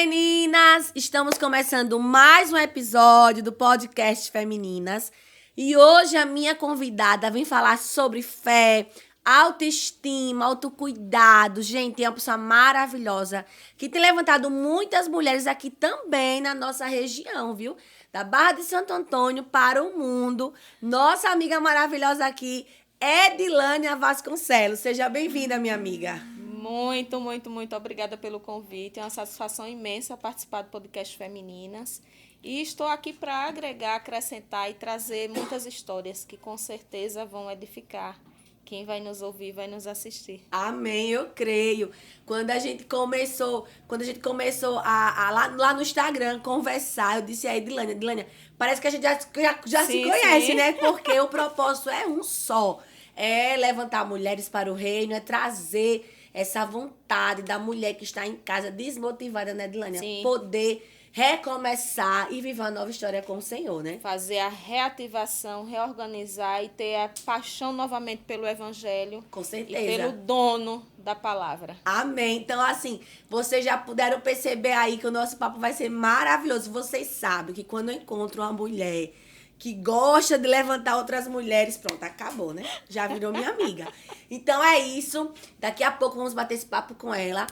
meninas! Estamos começando mais um episódio do podcast Femininas. E hoje a minha convidada vem falar sobre fé, autoestima, autocuidado. Gente, é uma pessoa maravilhosa que tem levantado muitas mulheres aqui também na nossa região, viu? Da Barra de Santo Antônio para o mundo. Nossa amiga maravilhosa aqui, Edilânia Vasconcelos. Seja bem-vinda, minha amiga. Muito obrigada pelo convite. É uma satisfação imensa participar do podcast Femininas. E estou aqui para agregar, acrescentar e trazer muitas histórias que com certeza vão edificar quem vai nos ouvir, vai nos assistir. Amém, eu creio. Quando a gente começou lá no Instagram conversar, eu disse a Edilânia, parece que a gente já se conhece, né? Porque o propósito é um só. É levantar mulheres para o reino, é trazer essa vontade da mulher que está em casa desmotivada, né, Edilânia? Sim. Poder recomeçar e viver uma nova história com o Senhor, né? Fazer a reativação, reorganizar e ter a paixão novamente pelo Evangelho. Com certeza. E pelo dono da palavra. Amém. Então, assim, vocês já puderam perceber aí que o nosso papo vai ser maravilhoso. Vocês sabem que quando eu encontro uma mulher que gosta de levantar outras mulheres, pronto, acabou, né? Já virou minha amiga. Então é isso. Daqui a pouco vamos bater esse papo com ela.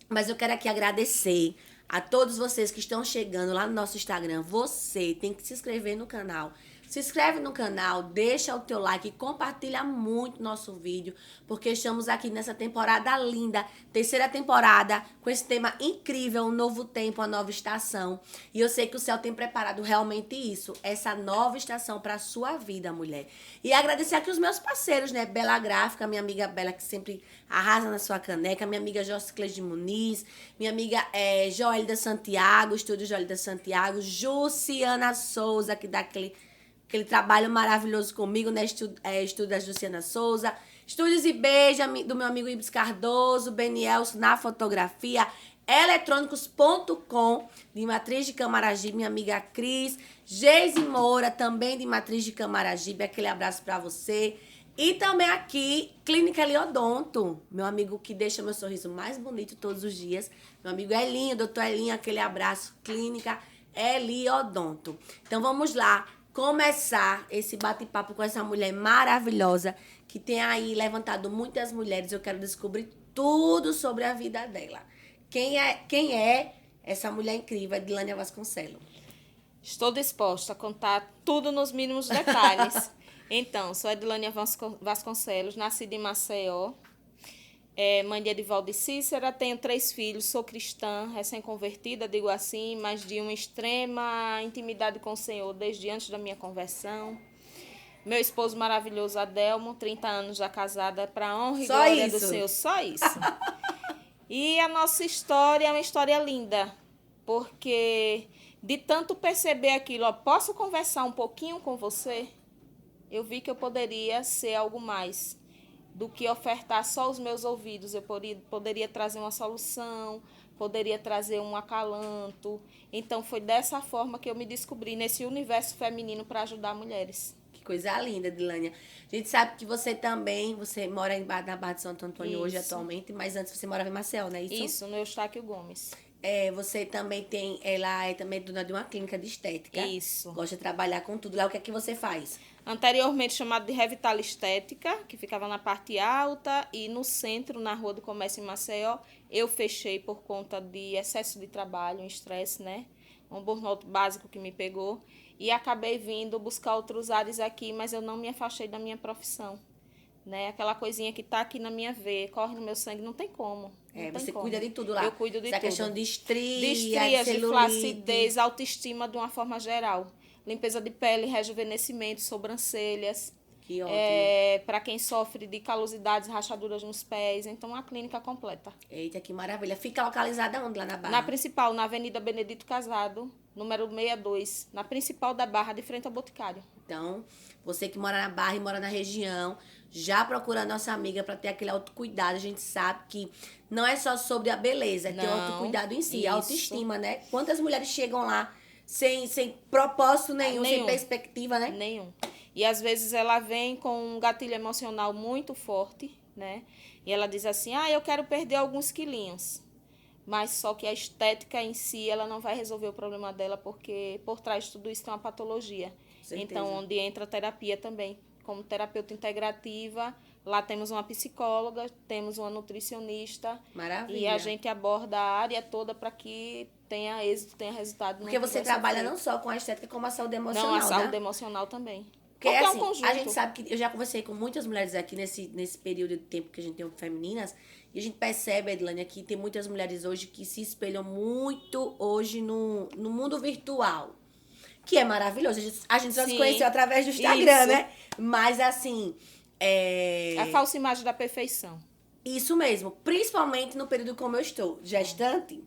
Mas eu quero aqui agradecer a todos vocês que estão chegando lá no nosso Instagram. Você tem que se inscrever no canal. Se inscreve no canal, deixa o teu like e compartilha muito nosso vídeo, porque estamos aqui nessa temporada linda, terceira temporada, com esse tema incrível, um novo tempo, uma nova estação. E eu sei que o céu tem preparado realmente isso, essa nova estação para a sua vida, mulher. E agradecer aqui os meus parceiros, né? Bela Gráfica, minha amiga Bela, que sempre arrasa na sua caneca, minha amiga Jocicles de Muniz, minha amiga Joelida Santiago, Estúdio Joelida Santiago, Jussiana Souza, que dá aquele trabalho maravilhoso comigo, né? Estúdio da Jussiana Souza. Estúdios e Beija, do meu amigo Ibis Cardoso, Benielson na fotografia. Eletrônicos.com, de Matriz de Camaragibe, minha amiga Cris. Geise Moura, também de Matriz de Camaragibe. Aquele abraço pra você. E também aqui, Clínica Eliodonto, meu amigo que deixa meu sorriso mais bonito todos os dias. Meu amigo Elinho, doutor Elinho, aquele abraço. Clínica Eliodonto. Então vamos lá começar esse bate-papo com essa mulher maravilhosa que tem aí levantado muitas mulheres. Eu quero descobrir tudo sobre a vida dela. Quem é essa mulher incrível, Edilânia Vasconcelos? Estou disposta a contar tudo nos mínimos detalhes. Então, sou Edilânia Vasconcelos, nascida em Maceió, mãe de Edivaldo e Cícera, tenho 3 filhos, sou cristã, recém-convertida, digo assim, mas de uma extrema intimidade com o Senhor desde antes da minha conversão. Meu esposo maravilhoso, Adelmo, 30 anos já casada, para a honra e glória do Senhor, só isso. E a nossa história é uma história linda, porque de tanto perceber aquilo, posso conversar um pouquinho com você? Eu vi que eu poderia ser algo mais do que ofertar só os meus ouvidos. Eu poderia trazer uma solução, poderia trazer um acalanto. Então, foi dessa forma que eu me descobri nesse universo feminino para ajudar mulheres. Que coisa linda, Edilânia. A gente sabe que você mora na Barra de Santo Antônio hoje atualmente, mas antes você morava em Maceió, não é isso? Isso, no Eustáquio Gomes. Você também ela é também dona de uma clínica de estética. Isso. Gosta de trabalhar com tudo. Lá o que é que você faz? Anteriormente chamado de Revital Estética, que ficava na parte alta e no centro, na Rua do Comércio em Maceió. Eu fechei por conta de excesso de trabalho, um estresse, né? Um burnout básico que me pegou. E acabei vindo buscar outros ares aqui, mas eu não me afastei da minha profissão. Né? Aquela coisinha que tá aqui na minha veia, corre no meu sangue, não tem como. Você cuida de tudo lá. Eu cuido de tudo. Essa questão de estrias, de flacidez, autoestima de uma forma geral. Limpeza de pele, rejuvenescimento, sobrancelhas. Que ótimo. Para quem sofre de calosidades, rachaduras nos pés. Então, uma clínica completa. Eita, que maravilha. Fica localizada onde lá na Barra? Na principal, na Avenida Benedito Casado, número 62. Na principal da Barra, de frente ao Boticário. Então, você que mora na Barra e mora na região, já procura a nossa amiga para ter aquele autocuidado. A gente sabe que não é só sobre a beleza, é ter o autocuidado em si, a autoestima, né? Quantas mulheres chegam lá sem propósito nenhum, sem perspectiva, né? Nenhum. E às vezes ela vem com um gatilho emocional muito forte, né? E ela diz assim, eu quero perder alguns quilinhos. mas só que a estética em si, ela não vai resolver o problema dela, porque por trás de tudo isso tem uma patologia. Certeza. Então, onde entra a terapia também. Como terapeuta integrativa, lá temos uma psicóloga, temos uma nutricionista. Maravilha. E a gente aborda a área toda para que tenha êxito, tenha resultado. Porque você trabalha não só com a estética, como a saúde emocional, não, a saúde né? emocional também. Porque é um assim, conjunto. a gente sabe que eu já conversei com muitas mulheres aqui nesse período de tempo que a gente tem femininas, e a gente percebe, Edilânia, que tem muitas mulheres hoje que se espelham muito hoje no mundo virtual. Que é maravilhoso. A gente só se conheceu através do Instagram, isso. né? Mas assim. A falsa imagem da perfeição. Isso mesmo. Principalmente no período como eu estou, gestante.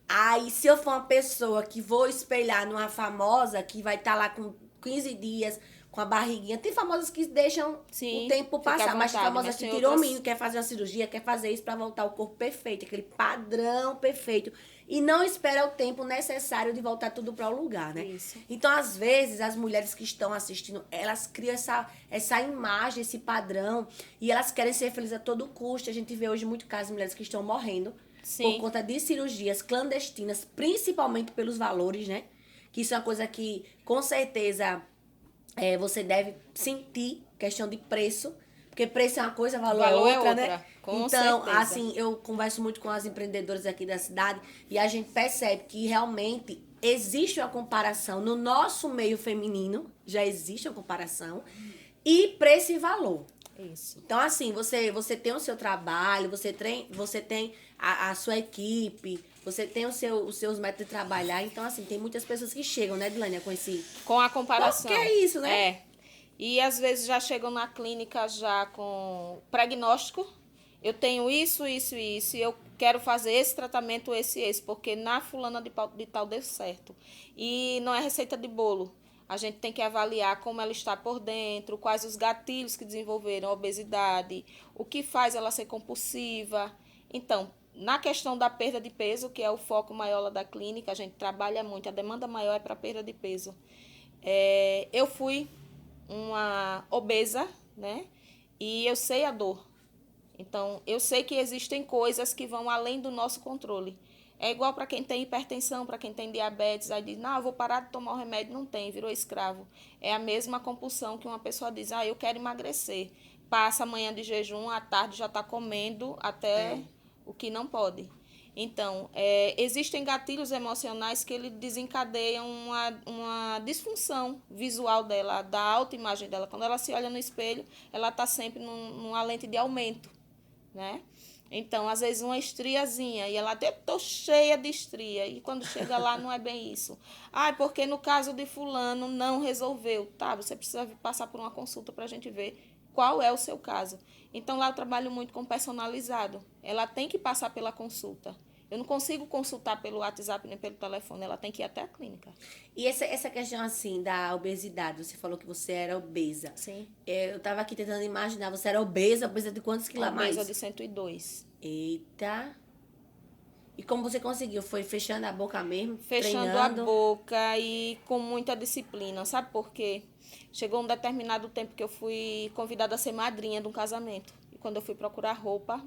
Aí, se eu for uma pessoa que vou espelhar numa famosa que vai estar lá com 15 dias, com a barriguinha. Tem famosas que deixam o tempo passar, mas tem famosas que tiram o mínimo, quer fazer uma cirurgia, quer fazer isso pra voltar ao corpo perfeito, aquele padrão perfeito. E não espera o tempo necessário de voltar tudo para o lugar, né? Isso. Então, às vezes, as mulheres que estão assistindo, elas criam essa imagem, esse padrão, e elas querem ser felizes a todo custo. A gente vê hoje muito casos de mulheres que estão morrendo por conta de cirurgias clandestinas, principalmente pelos valores, né? Que isso é uma coisa que, com certeza, você deve sentir, questão de preço. Porque preço é uma coisa, valor é outra, né? Com então, certeza. assim, eu converso muito com as empreendedoras aqui da cidade e a gente percebe que realmente existe uma comparação no nosso meio feminino, já existe uma comparação, e preço e valor. Isso. Então, assim, você tem o seu trabalho, você tem a sua equipe, você tem os seus métodos de trabalhar. Então, assim, tem muitas pessoas que chegam, né, Edilânia, com a comparação. Que é isso, né? É. E às vezes já chegam na clínica já com prognóstico. Eu tenho isso, isso e isso, e eu quero fazer esse tratamento, esse, porque na fulana de tal deu certo. E não é receita de bolo. A gente tem que avaliar como ela está por dentro, quais os gatilhos que desenvolveram a obesidade, o que faz ela ser compulsiva. Então, na questão da perda de peso, que é o foco maior lá da clínica, a gente trabalha muito, a demanda maior é para perda de peso. Eu fui uma obesa, né? E eu sei a dor. Então, eu sei que existem coisas que vão além do nosso controle. É igual para quem tem hipertensão, para quem tem diabetes, aí diz, não, eu vou parar de tomar o remédio, não tem, virou escravo. É a mesma compulsão que uma pessoa diz, eu quero emagrecer. Passa a manhã de jejum, à tarde já está comendo até o que não pode. Então, existem gatilhos emocionais que ele desencadeiam uma disfunção visual dela, da autoimagem dela. Quando ela se olha no espelho, ela está sempre numa lente de aumento, né? Então, às vezes, uma estriazinha, e ela até tô cheia de estria, e quando chega lá não é bem isso. Porque no caso de fulano não resolveu. Tá, você precisa passar por uma consulta para a gente ver qual é o seu caso. Então, lá eu trabalho muito com personalizado. Ela tem que passar pela consulta. Eu não consigo consultar pelo WhatsApp nem pelo telefone, ela tem que ir até a clínica. E essa questão, assim, da obesidade, você falou que você era obesa. Sim. Eu tava aqui tentando imaginar, você era obesa de quantos quilos a mais? Obesa de 102. Eita. E como você conseguiu? Foi fechando a boca mesmo? Fechando treinando? a boca e com muita disciplina. Sabe por quê? Chegou um determinado tempo que eu fui convidada a ser madrinha de um casamento. E quando eu fui procurar roupa,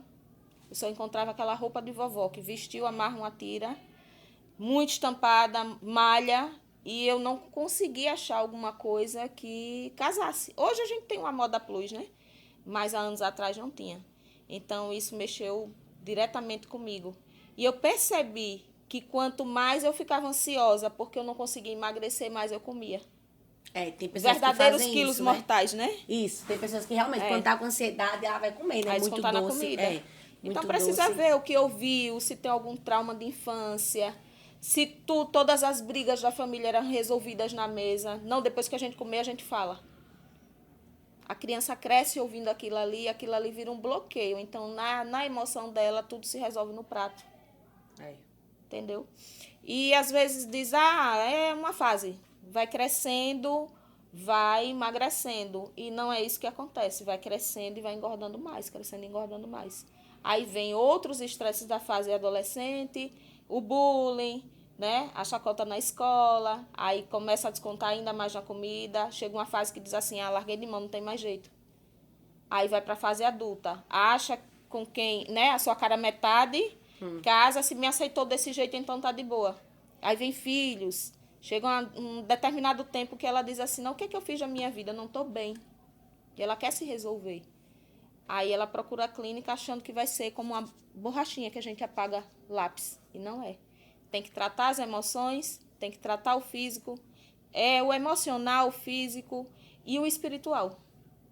eu só encontrava aquela roupa de vovó, que vestiu, amarra uma tira, muito estampada, malha, e eu não conseguia achar alguma coisa que casasse. Hoje a gente tem uma moda plus, né? Mas há anos atrás não tinha. Então, isso mexeu diretamente comigo. E eu percebi que quanto mais eu ficava ansiosa, porque eu não conseguia emagrecer, mais eu comia. Tem pessoas verdadeiros que fazem quilos isso, mortais, né? Isso, tem pessoas que realmente, quando tá com ansiedade, ela vai comer, né? Vai Muito descontar na doce. comida. Então, muito precisa doce. ver o que ouviu, se tem algum trauma de infância, se todas as brigas da família eram resolvidas na mesa. Não, depois que a gente comer, a gente fala. A criança cresce ouvindo aquilo ali vira um bloqueio. Então, na emoção dela, tudo se resolve no prato. Entendeu? E, às vezes, diz, é uma fase. Vai crescendo, vai emagrecendo. E não é isso que acontece. Vai crescendo e vai engordando mais, crescendo e engordando mais. Aí vem outros estresses da fase adolescente, o bullying, né? A chacota na escola, aí começa a descontar ainda mais na comida, chega uma fase que diz assim, larguei de mão, não tem mais jeito. Aí vai para a fase adulta, acha com quem, né, a sua cara metade, Casa, se me aceitou desse jeito, então tá de boa. Aí vem filhos. Chega um determinado tempo que ela diz assim, não, o que é que eu fiz da minha vida? Eu não tô bem. E ela quer se resolver. Aí ela procura a clínica achando que vai ser como uma borrachinha que a gente apaga lápis. E não é. Tem que tratar as emoções, tem que tratar o físico. É o emocional, o físico e o espiritual.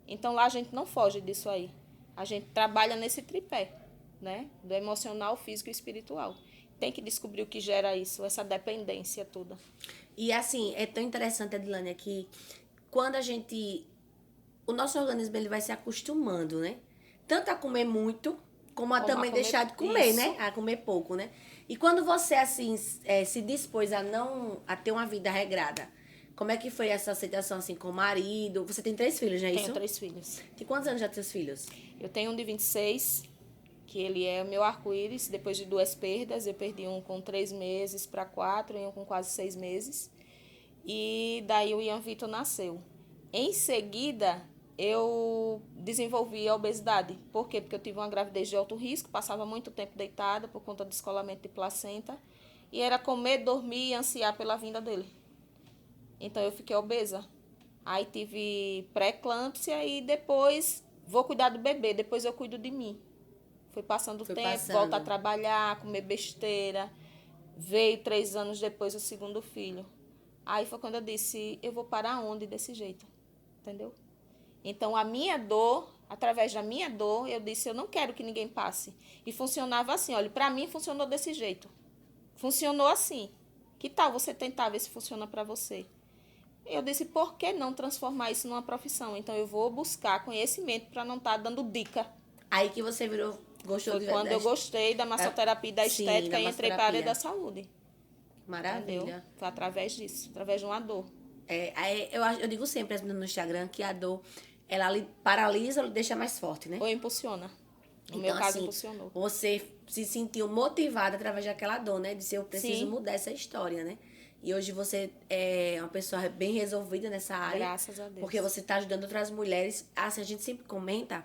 Então lá a gente não foge disso aí. A gente trabalha nesse tripé, né? Do emocional, físico e espiritual. Tem que descobrir o que gera isso, essa dependência toda. E assim, é tão interessante, Adilânia, que quando a gente... O nosso organismo ele vai se acostumando, né? Tanto a comer muito, como a Como a também comer deixar de comer, isso. né? A comer pouco, né? E quando você, assim, se dispôs a ter uma vida regrada, como é que foi essa aceitação, assim, com o marido? Você tem 3 filhos, não é isso? Tenho 3 filhos. Tem quantos anos já teus filhos? Eu tenho um de 26, que ele é o meu arco-íris, depois de 2 perdas. Eu perdi um com 3 meses para 4 e um com quase 6 meses. E daí o Ian Vitor nasceu. Em seguida, eu desenvolvi a obesidade. Por quê? Porque eu tive uma gravidez de alto risco, passava muito tempo deitada por conta do descolamento de placenta. E era comer, dormir e ansiar pela vinda dele. Então eu fiquei obesa. Aí tive pré-eclâmpsia e depois vou cuidar do bebê, depois eu cuido de mim. Foi passando o Foi tempo, passando. volto a trabalhar, comer besteira. Veio 3 anos depois o segundo filho. Aí foi quando eu disse, eu vou parar onde desse jeito? Entendeu? Então a minha dor, através da minha dor, eu disse, eu não quero que ninguém passe. E funcionava assim, olha, pra mim funcionou desse jeito. Funcionou assim. Que tal você tentar ver se funciona pra você? Eu disse, por que não transformar isso numa profissão? Então, eu vou buscar conhecimento para não estar dando dica. Aí que você gostou Foi de quando eu verdade. gostei da massoterapia e da Sim, estética da e entrei para a área massoterapia. da saúde. Maravilha. Entendeu? Foi através disso, através de uma dor. Eu digo sempre às meninas no Instagram que a dor, ela paralisa ou deixa mais forte, né? Ou impulsiona. No Então, meu caso, assim, impulsionou. você se sentiu motivada através daquela dor, né? De ser, eu preciso Sim. mudar essa história, né? E hoje você é uma pessoa bem resolvida nessa área. Graças a Deus. Porque você está ajudando outras mulheres. Assim, a gente sempre comenta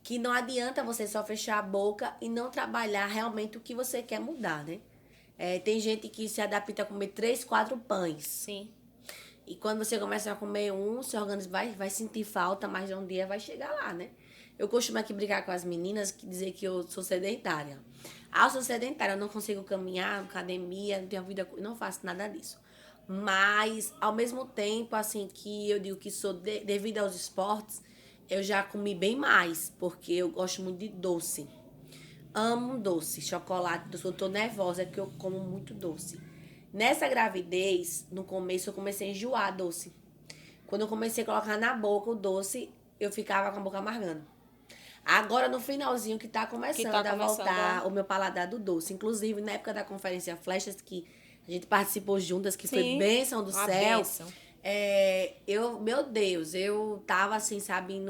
que não adianta você só fechar a boca e não trabalhar realmente o que você quer mudar, né? Tem gente que se adapta a comer 3, 4 pães. Sim. E quando você começa a comer seu organismo vai sentir falta, mas um dia vai chegar lá, né? Eu costumo aqui brigar com as meninas que dizer que eu sou sedentária. Eu sou sedentária, eu não consigo caminhar, academia, não tenho vida, não faço nada disso. Mas, ao mesmo tempo, assim, que eu digo que sou devido aos esportes, eu já comi bem mais, porque eu gosto muito de doce. Amo doce, chocolate, doce. Eu tô nervosa porque eu como muito doce. Nessa gravidez, no começo, eu comecei a enjoar doce. Quando eu comecei a colocar na boca o doce, eu ficava com a boca amargando. Agora, no finalzinho, que tá começando a voltar o meu paladar do doce. Inclusive, na época da conferência Flechas, que a gente participou juntas, que Sim, foi bênção do uma céu. bênção. Meu Deus, eu tava assim, sabe,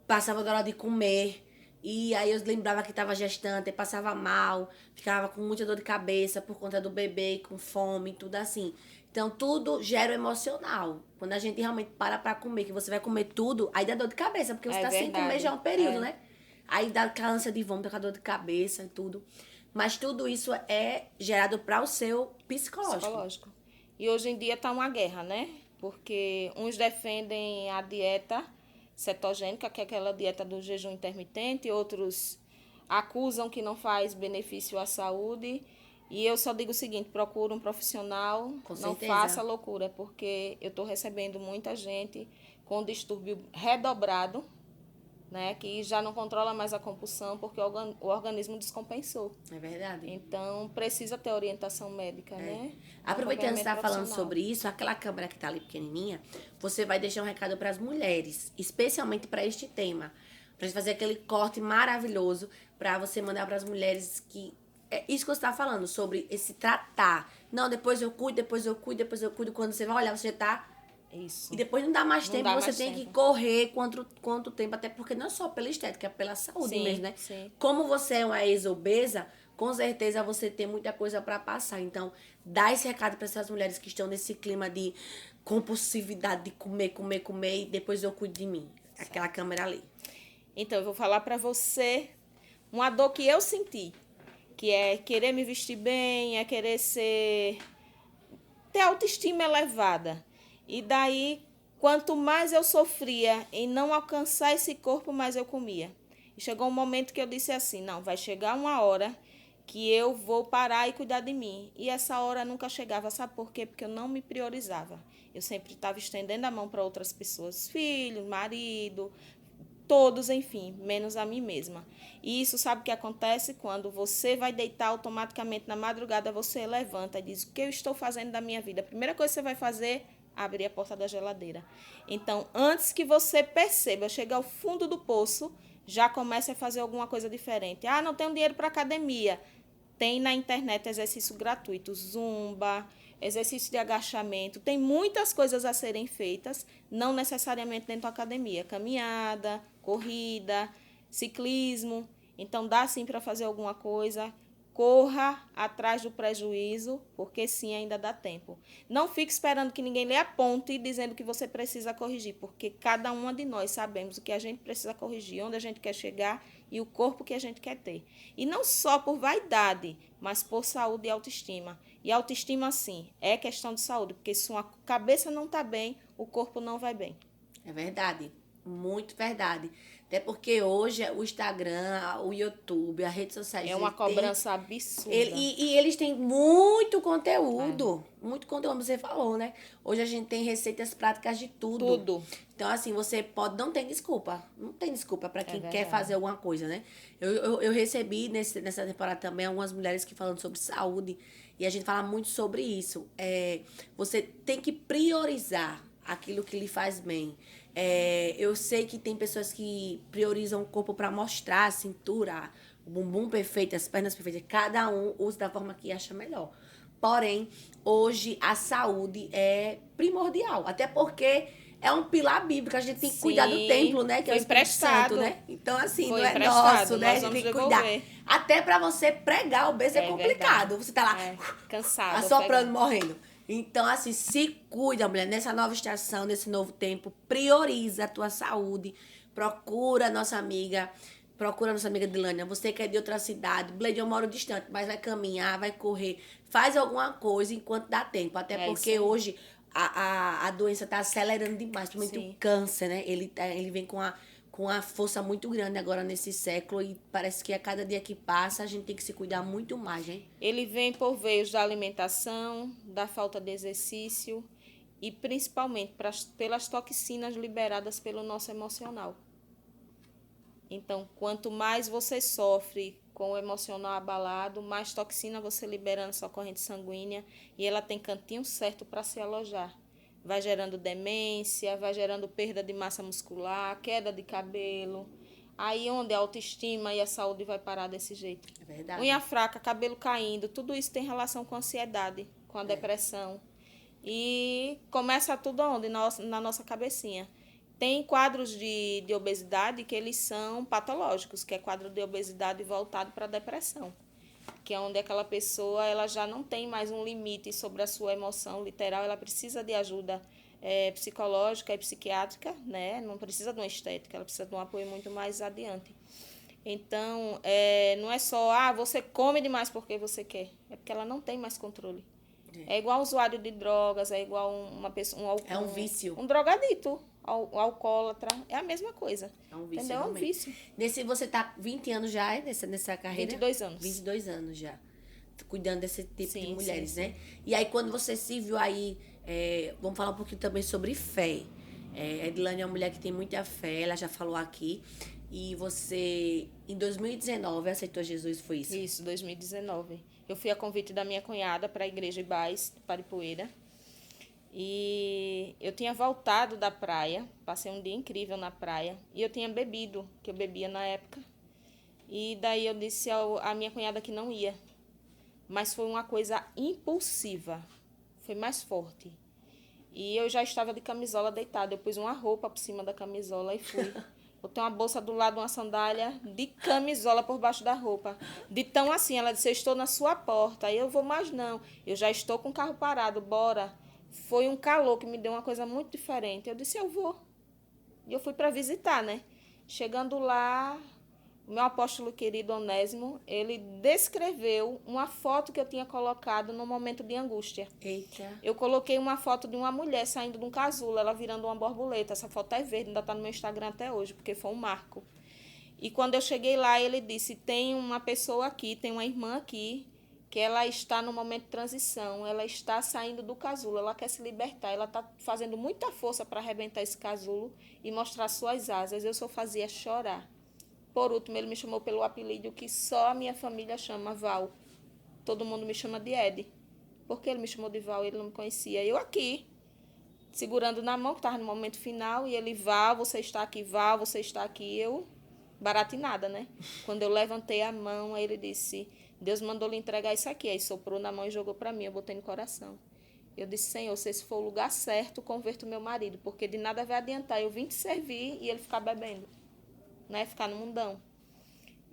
passava da hora de comer. E aí eu lembrava que tava gestante, passava mal, ficava com muita dor de cabeça por conta do bebê, com fome, tudo assim. Então, tudo gera o emocional. Quando a gente realmente para pra comer, que você vai comer tudo, aí dá dor de cabeça, porque você tá sem comer já há um período, né? Aí dá aquela ânsia de vômito, aquela dor de cabeça e tudo. Mas tudo isso é gerado para o seu psicológico. E hoje em dia tá uma guerra, né? Porque uns defendem a dieta cetogênica, que é aquela dieta do jejum intermitente, outros acusam que não faz benefício à saúde. E eu só digo o seguinte, procura um profissional, Com não certeza. faça loucura, porque eu estou recebendo muita gente com distúrbio redobrado, né, que já não controla mais a compulsão, porque o organismo descompensou. É verdade. Então, precisa ter orientação médica, né? Aproveitando que você está falando profissional. sobre isso, aquela câmera que está ali pequenininha, você vai deixar um recado para as mulheres, especialmente para este tema. Para gente fazer aquele corte maravilhoso, para você mandar para as mulheres que... É isso que você está falando, sobre esse tratar. Não, depois eu cuido, depois eu cuido, depois eu cuido. Quando você vai olhar, você já tá... Isso. E depois não dá mais Não tempo, dá você mais tem tempo. que correr quanto tempo, até porque não é só pela estética, é pela saúde Sim, mesmo, né? sim. Como você é uma ex-obesa, com certeza você tem muita coisa para passar. Então, dá esse recado para essas mulheres que estão nesse clima de compulsividade, de comer, e depois eu cuido de mim. Aquela câmera ali. Então, eu vou falar para você uma dor que eu senti. que é querer me vestir bem, é querer ter autoestima elevada. E daí, quanto mais eu sofria em não alcançar esse corpo, mais eu comia. E chegou um momento que eu disse assim, não, vai chegar uma hora que eu vou parar e cuidar de mim. E essa hora nunca chegava, sabe por quê? Porque eu não me priorizava. Eu sempre estava estendendo a mão para outras pessoas, filho, marido, todos, enfim, menos a mim mesma. E isso, sabe o que acontece? Quando você vai deitar automaticamente na madrugada, você levanta e diz, o que eu estou fazendo da minha vida? A primeira coisa que você vai fazer, abrir a porta da geladeira. Então, antes que você perceba, chegar ao fundo do poço, já comece a fazer alguma coisa diferente. Ah, não tenho dinheiro para academia. Tem na internet exercício gratuito, zumba, exercício de agachamento. Tem muitas coisas a serem feitas, não necessariamente dentro da academia. Caminhada, corrida, ciclismo. Então, dá sim para fazer alguma coisa. Corra atrás do prejuízo, porque sim, ainda dá tempo. Não fique esperando que ninguém lhe aponte dizendo que você precisa corrigir, porque cada uma de nós sabemos o que a gente precisa corrigir, onde a gente quer chegar e o corpo que a gente quer ter. E não só por vaidade, mas por saúde e autoestima. E autoestima, sim, é questão de saúde, porque se uma cabeça não está bem, o corpo não vai bem. É verdade, muito verdade. Até porque hoje o Instagram, o YouTube, as redes sociais... É uma cobrança absurda. E eles têm muito conteúdo. Muito conteúdo, como você falou, né? Hoje a gente tem receitas práticas de tudo. Tudo. Então, assim, você pode... Não tem desculpa. Não tem desculpa para quem quer verdade. fazer alguma coisa, né? Eu recebi nessa temporada também algumas mulheres que falam sobre saúde. E a gente fala muito sobre isso. Você tem que priorizar aquilo que lhe faz bem. Eu sei que tem pessoas que priorizam o corpo para mostrar a cintura, o bumbum perfeito, as pernas perfeitas. Cada um usa da forma que acha melhor. Porém, hoje a saúde é primordial. Até porque é um pilar bíblico. A gente tem que cuidar do templo, né? Que é o Espírito Santo, né? Então, assim, Foi não é emprestado, nosso, né? A nós gente tem que vamos cuidar. devolver. Até para você pregar o berço é complicado. Verdade. Você tá lá Cansado. assoprando, morrendo. Então, assim, se cuida, mulher, nessa nova estação, nesse novo tempo, prioriza a tua saúde, procura a nossa amiga Dilânia, você que é de outra cidade, Blade, eu moro distante, mas vai caminhar, vai correr, faz alguma coisa enquanto dá tempo, até porque hoje a doença está acelerando demais, principalmente o câncer, né? Ele vem com a força muito grande agora nesse século e parece que a cada dia que passa a gente tem que se cuidar muito mais, hein? Ele vem por veios da alimentação, da falta de exercício e principalmente pelas toxinas liberadas pelo nosso emocional. Então, quanto mais você sofre com o emocional abalado, mais toxina você libera na sua corrente sanguínea e ela tem cantinho certo para se alojar. Vai gerando demência, vai gerando perda de massa muscular, queda de cabelo. Aí onde a autoestima e a saúde vai parar desse jeito. É verdade. Unha fraca, cabelo caindo, tudo isso tem relação com a ansiedade, com a depressão. E começa tudo onde? Na nossa cabecinha. Tem quadros de obesidade que eles são patológicos, que é quadro de obesidade voltado para a depressão. Que é onde aquela pessoa ela já não tem mais um limite sobre a sua emoção literal, ela precisa de ajuda psicológica e psiquiátrica, né? Não precisa de uma estética, ela precisa de um apoio muito mais adiante. Então, não é só, você come demais porque você quer, é porque ela não tem mais controle. É igual um usuário de drogas, é igual uma pessoa, é um vício. Um drogadito, alcoólatra, é a mesma coisa. É um vício. Entendeu? É um vício. Você tá 20 anos já nessa carreira? 22 aanos. 22 anos já. Cuidando desse tipo de mulheres, sim. né? E aí, quando você se viu aí, vamos falar um pouquinho também sobre fé. A Edilane é uma mulher que tem muita fé, ela já falou aqui. E você, em 2019, aceitou Jesus, foi isso? Isso, 2019. Eu fui a convite da minha cunhada para a igreja Ibás, de Paripoeira. E eu tinha voltado da praia, passei um dia incrível na praia. E eu tinha bebido, que eu bebia na época. E daí eu disse à minha cunhada que não ia. Mas foi uma coisa impulsiva, foi mais forte. E eu já estava de camisola deitada, eu pus uma roupa por cima da camisola e fui. Botei uma bolsa do lado, uma sandália de camisola por baixo da roupa. De tão assim, ela disse, eu estou na sua porta. Aí eu vou mais não, eu já estou com o carro parado, bora. Foi um calor que me deu uma coisa muito diferente. Eu disse, eu vou. E eu fui para visitar, né? Chegando lá, o meu apóstolo querido Onésimo, ele descreveu uma foto que eu tinha colocado no momento de angústia. Eita. Eu coloquei uma foto de uma mulher saindo de um casulo, ela virando uma borboleta. Essa foto é verde, ainda está no meu Instagram até hoje, porque foi um marco. E quando eu cheguei lá, ele disse, tem uma pessoa aqui, tem uma irmã aqui, que ela está no momento de transição, ela está saindo do casulo, ela quer se libertar, ela está fazendo muita força para arrebentar esse casulo e mostrar suas asas. Eu só fazia chorar. Por último, ele me chamou pelo apelido que só a minha família chama, Val. Todo mundo me chama de Ed. Porque ele me chamou de Val, ele não me conhecia. Eu aqui, segurando na mão, que estava no momento final, e ele, Val, você está aqui, Val, você está aqui. Eu, baratinada, né? Quando eu levantei a mão, aí ele disse, Deus mandou lhe entregar isso aqui. Aí soprou na mão e jogou para mim, eu botei no coração. Eu disse, Senhor, se esse for o lugar certo, converto o meu marido, porque de nada vai adiantar eu vim te servir e ele ficar bebendo, né? Ficar no mundão.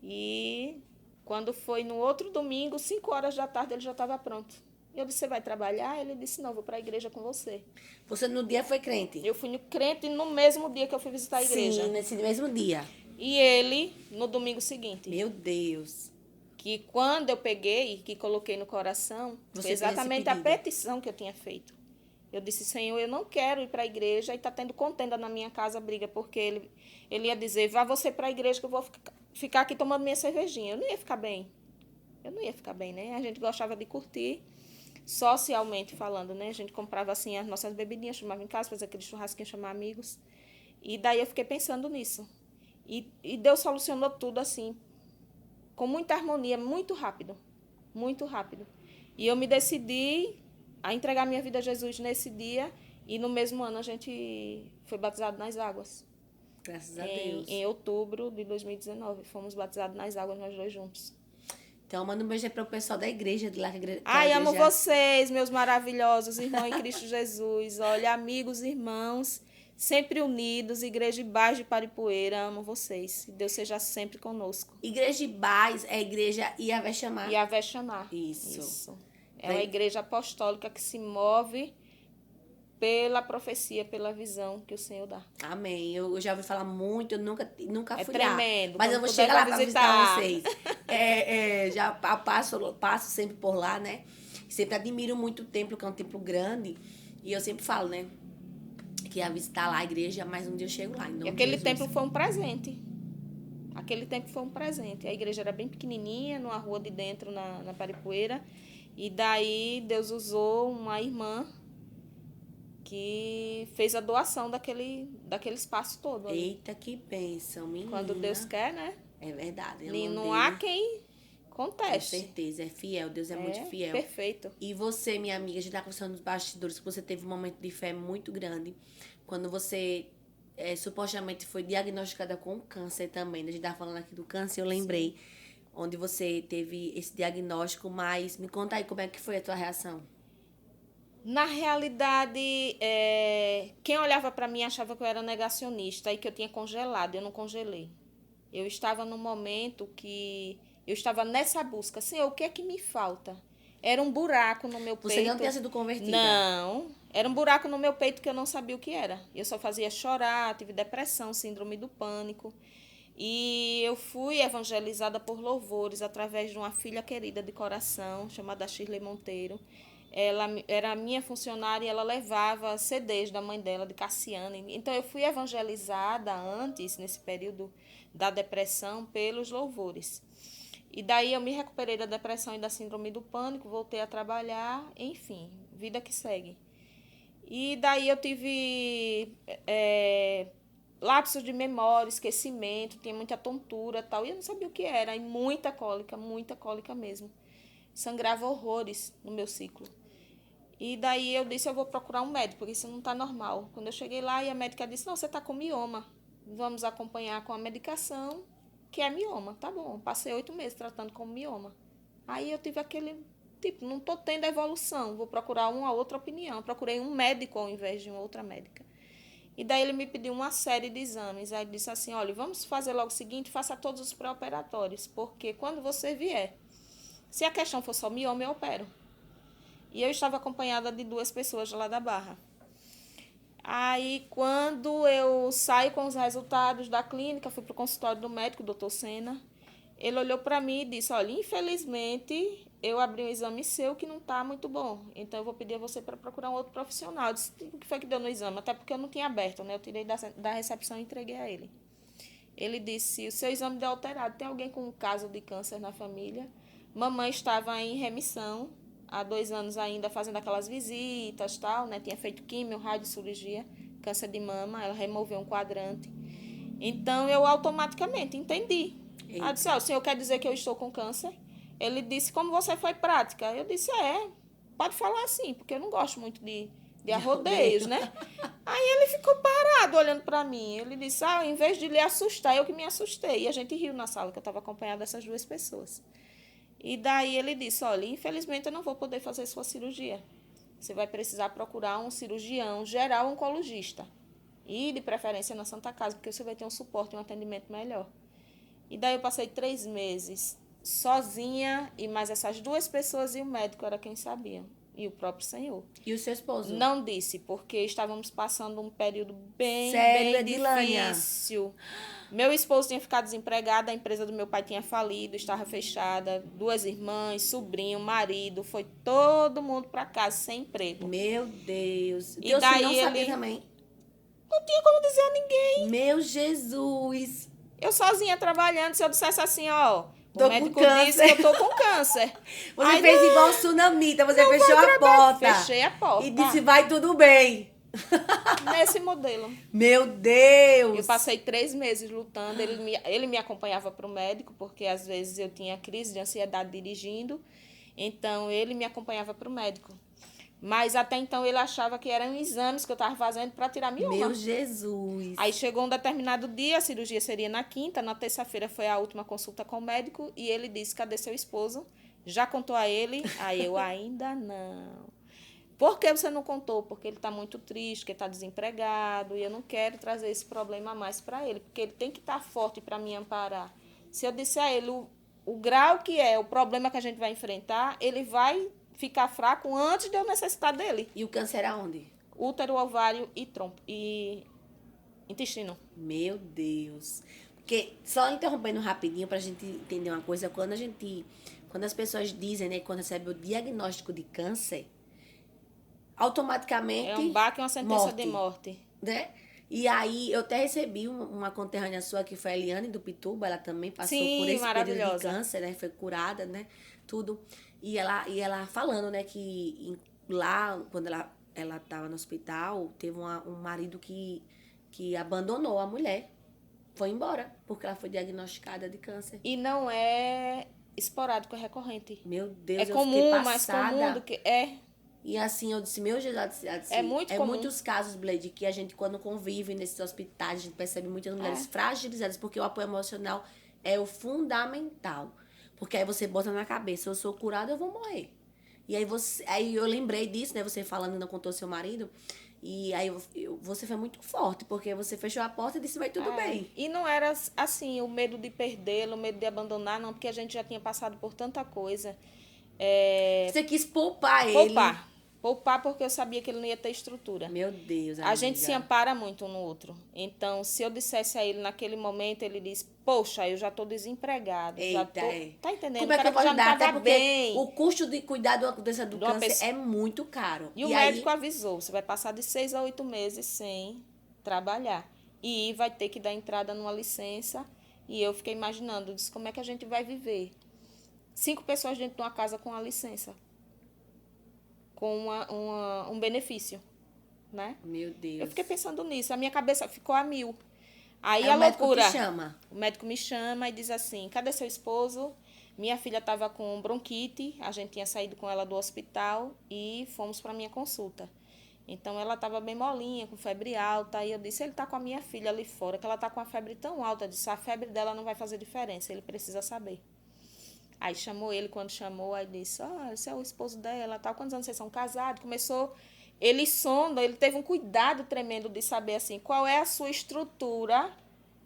E quando foi no outro domingo, 5 horas da tarde, ele já estava pronto. Eu disse, você vai trabalhar? Ele disse, não, vou para a igreja com você. Você no dia foi crente? Eu fui no crente no mesmo dia que eu fui visitar a igreja. Sim, nesse mesmo dia. E ele, no domingo seguinte. Meu Deus. Que quando eu peguei, que coloquei no coração, Você foi exatamente a pedido. petição que eu tinha feito. Eu disse, Senhor, eu não quero ir para a igreja e está tendo contenda na minha casa, briga, porque ele ia dizer, vá você para a igreja que eu vou ficar aqui tomando minha cervejinha. Eu não ia ficar bem. Eu não ia ficar bem, né? A gente gostava de curtir, socialmente falando, né? A gente comprava, assim, as nossas bebidinhas, chamava em casa, fazia aquele churrasquinho, chamava amigos. E daí eu fiquei pensando nisso. E Deus solucionou tudo, assim, com muita harmonia, muito rápido. Muito rápido. E eu me decidi a entregar minha vida a Jesus nesse dia, e no mesmo ano a gente foi batizado nas águas. Graças a Deus. Em outubro de 2019, fomos batizados nas águas, nós dois juntos. Então, manda um beijo aí para o pessoal da igreja, de lá. Ai, amo vocês, meus maravilhosos irmãos em Cristo Jesus. Olha, amigos, irmãos, sempre unidos, Igreja Ibás de Paripueira, amo vocês. Que Deus seja sempre conosco. Igreja Ibás é a igreja Iavé Chamar. Iavé Chamar. Isso. É uma igreja apostólica que se move pela profecia, pela visão que o Senhor dá. Amém. Eu já ouvi falar muito, eu nunca fui tremendo. lá. Mas eu vou chegar lá para visitar vocês. Já passo sempre por lá, né? Sempre admiro muito o templo, que é um templo grande. E eu sempre falo, né? Que ia visitar lá a igreja, mas um dia eu chego lá. E aquele templo foi um presente. Aquele templo foi um presente. A igreja era bem pequenininha, numa rua de dentro, na Paripueira. E daí Deus usou uma irmã que fez a doação daquele espaço todo. Ali. Eita, que bênção, menina. Quando Deus quer, né? É verdade. E não há quem conteste. Com certeza, é fiel. Deus é muito fiel. Perfeito. E você, minha amiga, a gente está conversando nos bastidores que você teve um momento de fé muito grande. Quando você supostamente foi diagnosticada com câncer também. A gente estava falando aqui do câncer, eu lembrei. Sim. Onde você teve esse diagnóstico, mas me conta aí como é que foi a tua reação. Na realidade, quem olhava para mim achava que eu era negacionista e que eu tinha congelado. Eu não congelei. Eu estava num momento que eu estava nessa busca. Senhor, o que é que me falta? Era um buraco no meu peito. Você não tinha sido convertida? Não. Era um buraco no meu peito que eu não sabia o que era. Eu só fazia chorar, tive depressão, síndrome do pânico. E eu fui evangelizada por louvores através de uma filha querida de coração, chamada Shirley Monteiro. Ela era minha funcionária e ela levava CDs da mãe dela, de Cassiane. Então, eu fui evangelizada antes, nesse período da depressão, pelos louvores. E daí eu me recuperei da depressão e da síndrome do pânico, voltei a trabalhar, enfim, vida que segue. E daí eu tive lapsos de memória, esquecimento, tinha muita tontura e tal, e eu não sabia o que era, e muita cólica mesmo. Sangrava horrores no meu ciclo. E daí eu disse, eu vou procurar um médico, porque isso não está normal. Quando eu cheguei lá, e a médica disse, não, você está com mioma. Vamos acompanhar com a medicação, que é mioma. Tá bom, passei 8 meses tratando com mioma. Aí eu tive aquele, não estou tendo evolução, vou procurar uma outra opinião. Procurei um médico ao invés de uma outra médica. E daí ele me pediu uma série de exames. Aí ele disse assim, olha, vamos fazer logo o seguinte, faça todos os pré-operatórios, porque quando você vier, se a questão for só mioma, eu opero. E eu estava acompanhada de 2 pessoas lá da Barra. Aí, quando eu saio com os resultados da clínica, fui para o consultório do médico, doutor Sena. Ele olhou para mim e disse, olha, infelizmente, eu abri um exame seu que não está muito bom. Então, eu vou pedir a você para procurar um outro profissional. Eu disse, o que foi que deu no exame? Até porque eu não tinha aberto, né? Eu tirei da recepção e entreguei a ele. Ele disse, o seu exame deu alterado. Tem alguém com um caso de câncer na família? Mamãe estava em remissão, há 2 anos ainda, fazendo aquelas visitas, tal, né? Tinha feito químio, radiocirurgia, câncer de mama. Ela removeu um quadrante. Então, eu automaticamente entendi. Ela disse, o senhor quer dizer que eu estou com câncer? Ele disse, como você foi prática? Eu disse, pode falar assim, porque eu não gosto muito de arrodeios, né? Aí ele ficou parado olhando para mim. Ele disse, em vez de lhe assustar, eu que me assustei. E a gente riu na sala, que eu estava acompanhada dessas 2 pessoas. E daí ele disse, olha, infelizmente eu não vou poder fazer sua cirurgia. Você vai precisar procurar um cirurgião geral oncologista. E de preferência na Santa Casa, porque você vai ter um suporte e um atendimento melhor. E daí eu passei 3 meses sozinha e mais essas 2 pessoas e o médico era quem sabia. E o próprio Senhor. E o seu esposo? Não disse, porque estávamos passando um período bem Edilânia? difícil. Meu esposo tinha ficado desempregado, a empresa do meu pai tinha falido, estava fechada. 2 irmãs, sobrinho, marido, foi todo mundo para casa sem emprego. Meu Deus. E daí não sabia ele também? Não tinha como dizer a ninguém. Meu Jesus. Eu sozinha trabalhando, se eu dissesse assim, Tô o médico com câncer. disse que eu tô com câncer. Você Aí, fez igual Tsunamita, você fechou a porta. Fechei a porta. E disse, vai tudo bem. Nesse modelo. Meu Deus. Eu passei 3 meses lutando. Ele me acompanhava para o médico, porque às vezes eu tinha crise de ansiedade dirigindo. Então, ele me acompanhava para o médico. Mas até então ele achava que eram exames que eu estava fazendo para tirar mioma. Meu Jesus. Aí chegou um determinado dia, a cirurgia seria na quinta, na terça-feira foi a última consulta com o médico e ele disse, cadê seu esposo? Já contou a ele? Aí eu, ainda não. Por que você não contou? Porque ele está muito triste, que ele está desempregado e eu não quero trazer esse problema a mais para ele, porque ele tem que estar forte para me amparar. Se eu disser a ele o grau que é, o problema que a gente vai enfrentar, ele vai ficar fraco antes de eu necessitar dele. E o câncer aonde? Útero, ovário e intestino. Meu Deus. Porque, só interrompendo rapidinho pra gente entender uma coisa, quando as pessoas dizem, né, quando recebe o diagnóstico de câncer, automaticamente... É um baque e uma sentença de morte. Né? E aí, eu até recebi uma conterrânea sua, que foi a Eliane do Pituba, ela também passou por esse período de câncer, né, foi curada, né, tudo. E ela falando, né, que lá, quando ela estava no hospital, teve um marido que abandonou a mulher. Foi embora, porque ela foi diagnosticada de câncer. E não é esporádico, é recorrente. Meu Deus, é comum, mais comum do que... E assim, eu disse, meu Jesus, é muito comum. Muitos casos, Blade, que a gente, quando convive nesses hospitais, a gente percebe muitas mulheres fragilizadas, porque o apoio emocional é o fundamental. Porque aí você bota na cabeça, eu sou curada, eu vou morrer. E aí eu lembrei disso, né? Você falando, não contou seu marido. E aí você foi muito forte, porque você fechou a porta e disse, vai tudo bem. E não era assim, o medo de perdê-lo, o medo de abandonar, não, porque a gente já tinha passado por tanta coisa. Você quis poupar ele. Poupar porque eu sabia que ele não ia ter estrutura. Meu Deus, amiga. A gente se ampara muito um no outro. Então, se eu dissesse a ele naquele momento, ele disse, poxa, eu já estou desempregado. Eita, já tô... Tá entendendo? Como é que eu vou ajudar? Até porque bem. o custo de cuidar do câncer é muito caro. E o médico avisou, você vai passar de 6 a 8 meses sem trabalhar. E vai ter que dar entrada numa licença. E eu fiquei imaginando, disse, como é que a gente vai viver? 5 pessoas dentro de uma casa com a licença. Com um benefício, né? Meu Deus. Eu fiquei pensando nisso, a minha cabeça ficou a mil. Aí a loucura. O médico me chama e diz assim, cadê seu esposo? Minha filha estava com bronquite, a gente tinha saído com ela do hospital e fomos para minha consulta. Então, ela estava bem molinha, com febre alta, e eu disse, ele está com a minha filha ali fora, que ela está com a febre tão alta, eu disse, a febre dela não vai fazer diferença, ele precisa saber. Aí chamou ele, quando chamou, aí disse, esse é o esposo dela, tal, quantos anos vocês são casados? Começou, ele sonda, ele teve um cuidado tremendo de saber, assim, qual é a sua estrutura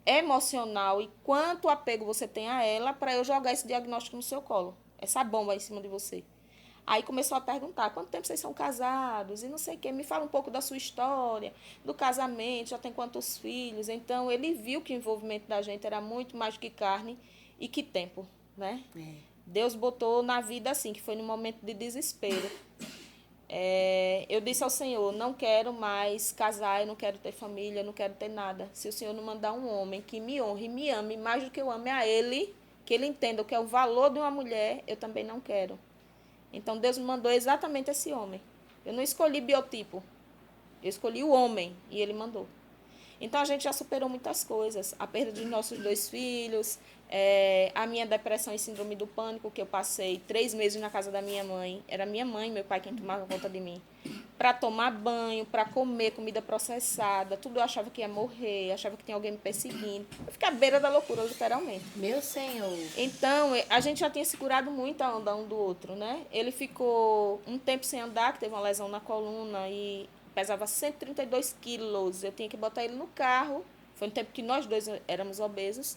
emocional e quanto apego você tem a ela para eu jogar esse diagnóstico no seu colo, essa bomba em cima de você. Aí começou a perguntar, quanto tempo vocês são casados? E não sei o quê, me fala um pouco da sua história, do casamento, já tem quantos filhos? Então, ele viu que o envolvimento da gente era muito mais do que carne e que tempo, né? Deus botou na vida assim, que foi num momento de desespero. Eu disse ao Senhor, não quero mais casar, eu não quero ter família, eu não quero ter nada. Se o Senhor não mandar um homem que me honre, me ame mais do que eu ame a Ele, que Ele entenda o que é o valor de uma mulher, eu também não quero. Então, Deus me mandou exatamente esse homem. Eu não escolhi biotipo. Eu escolhi o homem e Ele mandou. Então, a gente já superou muitas coisas. A perda dos nossos 2 filhos, a minha depressão e síndrome do pânico, que eu passei 3 meses na casa da minha mãe. Era minha mãe e meu pai quem tomava conta de mim. Para tomar banho, para comer comida processada, tudo eu achava que ia morrer, achava que tinha alguém me perseguindo. Eu fiquei à beira da loucura, literalmente. Meu Senhor. Então, a gente já tinha segurado muito a onda um do outro, né? Ele ficou um tempo sem andar, que teve uma lesão na coluna e pesava 132 quilos. Eu tinha que botar ele no carro. Foi um tempo que nós dois éramos obesos.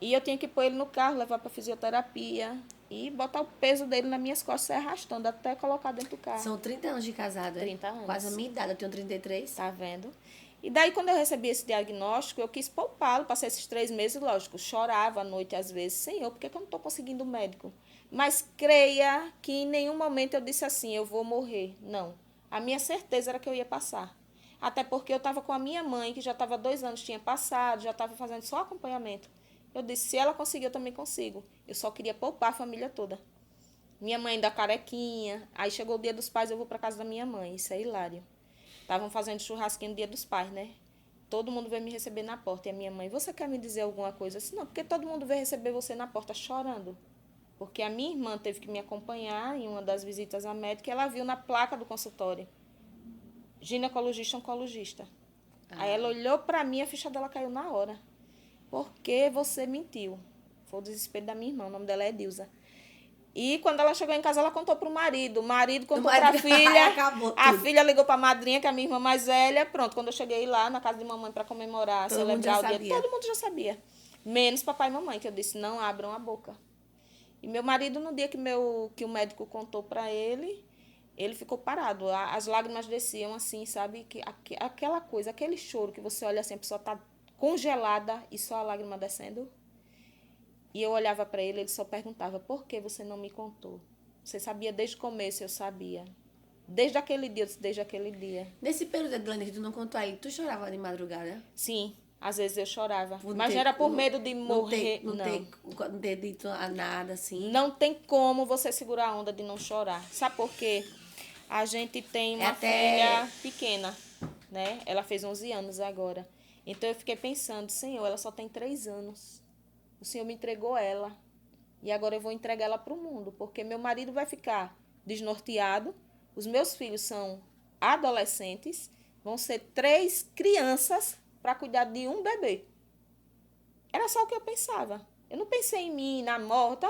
E eu tinha que pôr ele no carro, levar para fisioterapia e botar o peso dele nas minhas costas, se arrastando até colocar dentro do carro. São 30 anos de casado, 30 anos. Quase a minha idade, eu tenho 33. Tá vendo? E daí, quando eu recebi esse diagnóstico, eu quis poupá-lo, passei esses 3 meses, lógico, chorava à noite às vezes, Senhor, por que eu não estou conseguindo médico? Mas creia que em nenhum momento eu disse assim, eu vou morrer. Não. A minha certeza era que eu ia passar. Até porque eu estava com a minha mãe, que já estava 2 anos, tinha passado, já estava fazendo só acompanhamento. Eu disse, se ela conseguir, eu também consigo. Eu só queria poupar a família toda. Minha mãe ainda carequinha. Aí chegou o dia dos pais, eu vou para casa da minha mãe. Isso é hilário. Estavam fazendo churrasquinho no dia dos pais, né? Todo mundo veio me receber na porta. E a minha mãe, você quer me dizer alguma coisa? Eu disse, não, porque todo mundo veio receber você na porta chorando. Porque a minha irmã teve que me acompanhar em uma das visitas à médica e ela viu na placa do consultório, ginecologista, oncologista. Aí ela olhou para mim, a ficha dela caiu na hora. Por que você mentiu? Foi o desespero da minha irmã, o nome dela é Edilza. E quando ela chegou em casa, ela contou para o marido. O marido contou para a filha. A filha ligou para a madrinha, que é a minha irmã mais velha. Pronto, quando eu cheguei lá na casa de mamãe para comemorar, celebrar o dia, todo mundo já sabia. Menos papai e mamãe, que eu disse, não abram a boca. E meu marido, no dia que o médico contou para ele, ele ficou parado. As lágrimas desciam assim, sabe? Aquela coisa, aquele choro que você olha assim, a pessoa está congelada e só a lágrima descendo. E eu olhava para ele, ele só perguntava, por que você não me contou? Você sabia desde o começo, eu sabia. Desde aquele dia, desde aquele dia. Nesse período, Adilane, que tu não contou aí, tu chorava de madrugada? Sim, às vezes eu chorava. Mas não era por medo de morrer, não ter dito nada, assim? Não tem como você segurar a onda de não chorar. Sabe por quê? A gente tem uma filha pequena, né? Ela fez 11 anos agora. Então eu fiquei pensando, Senhor, ela só tem 3 anos. O Senhor me entregou ela. E agora eu vou entregar ela para o mundo. Porque meu marido vai ficar desnorteado. Os meus filhos são adolescentes. Vão ser 3 crianças para cuidar de um bebê. Era só o que eu pensava. Eu não pensei em mim, na morte.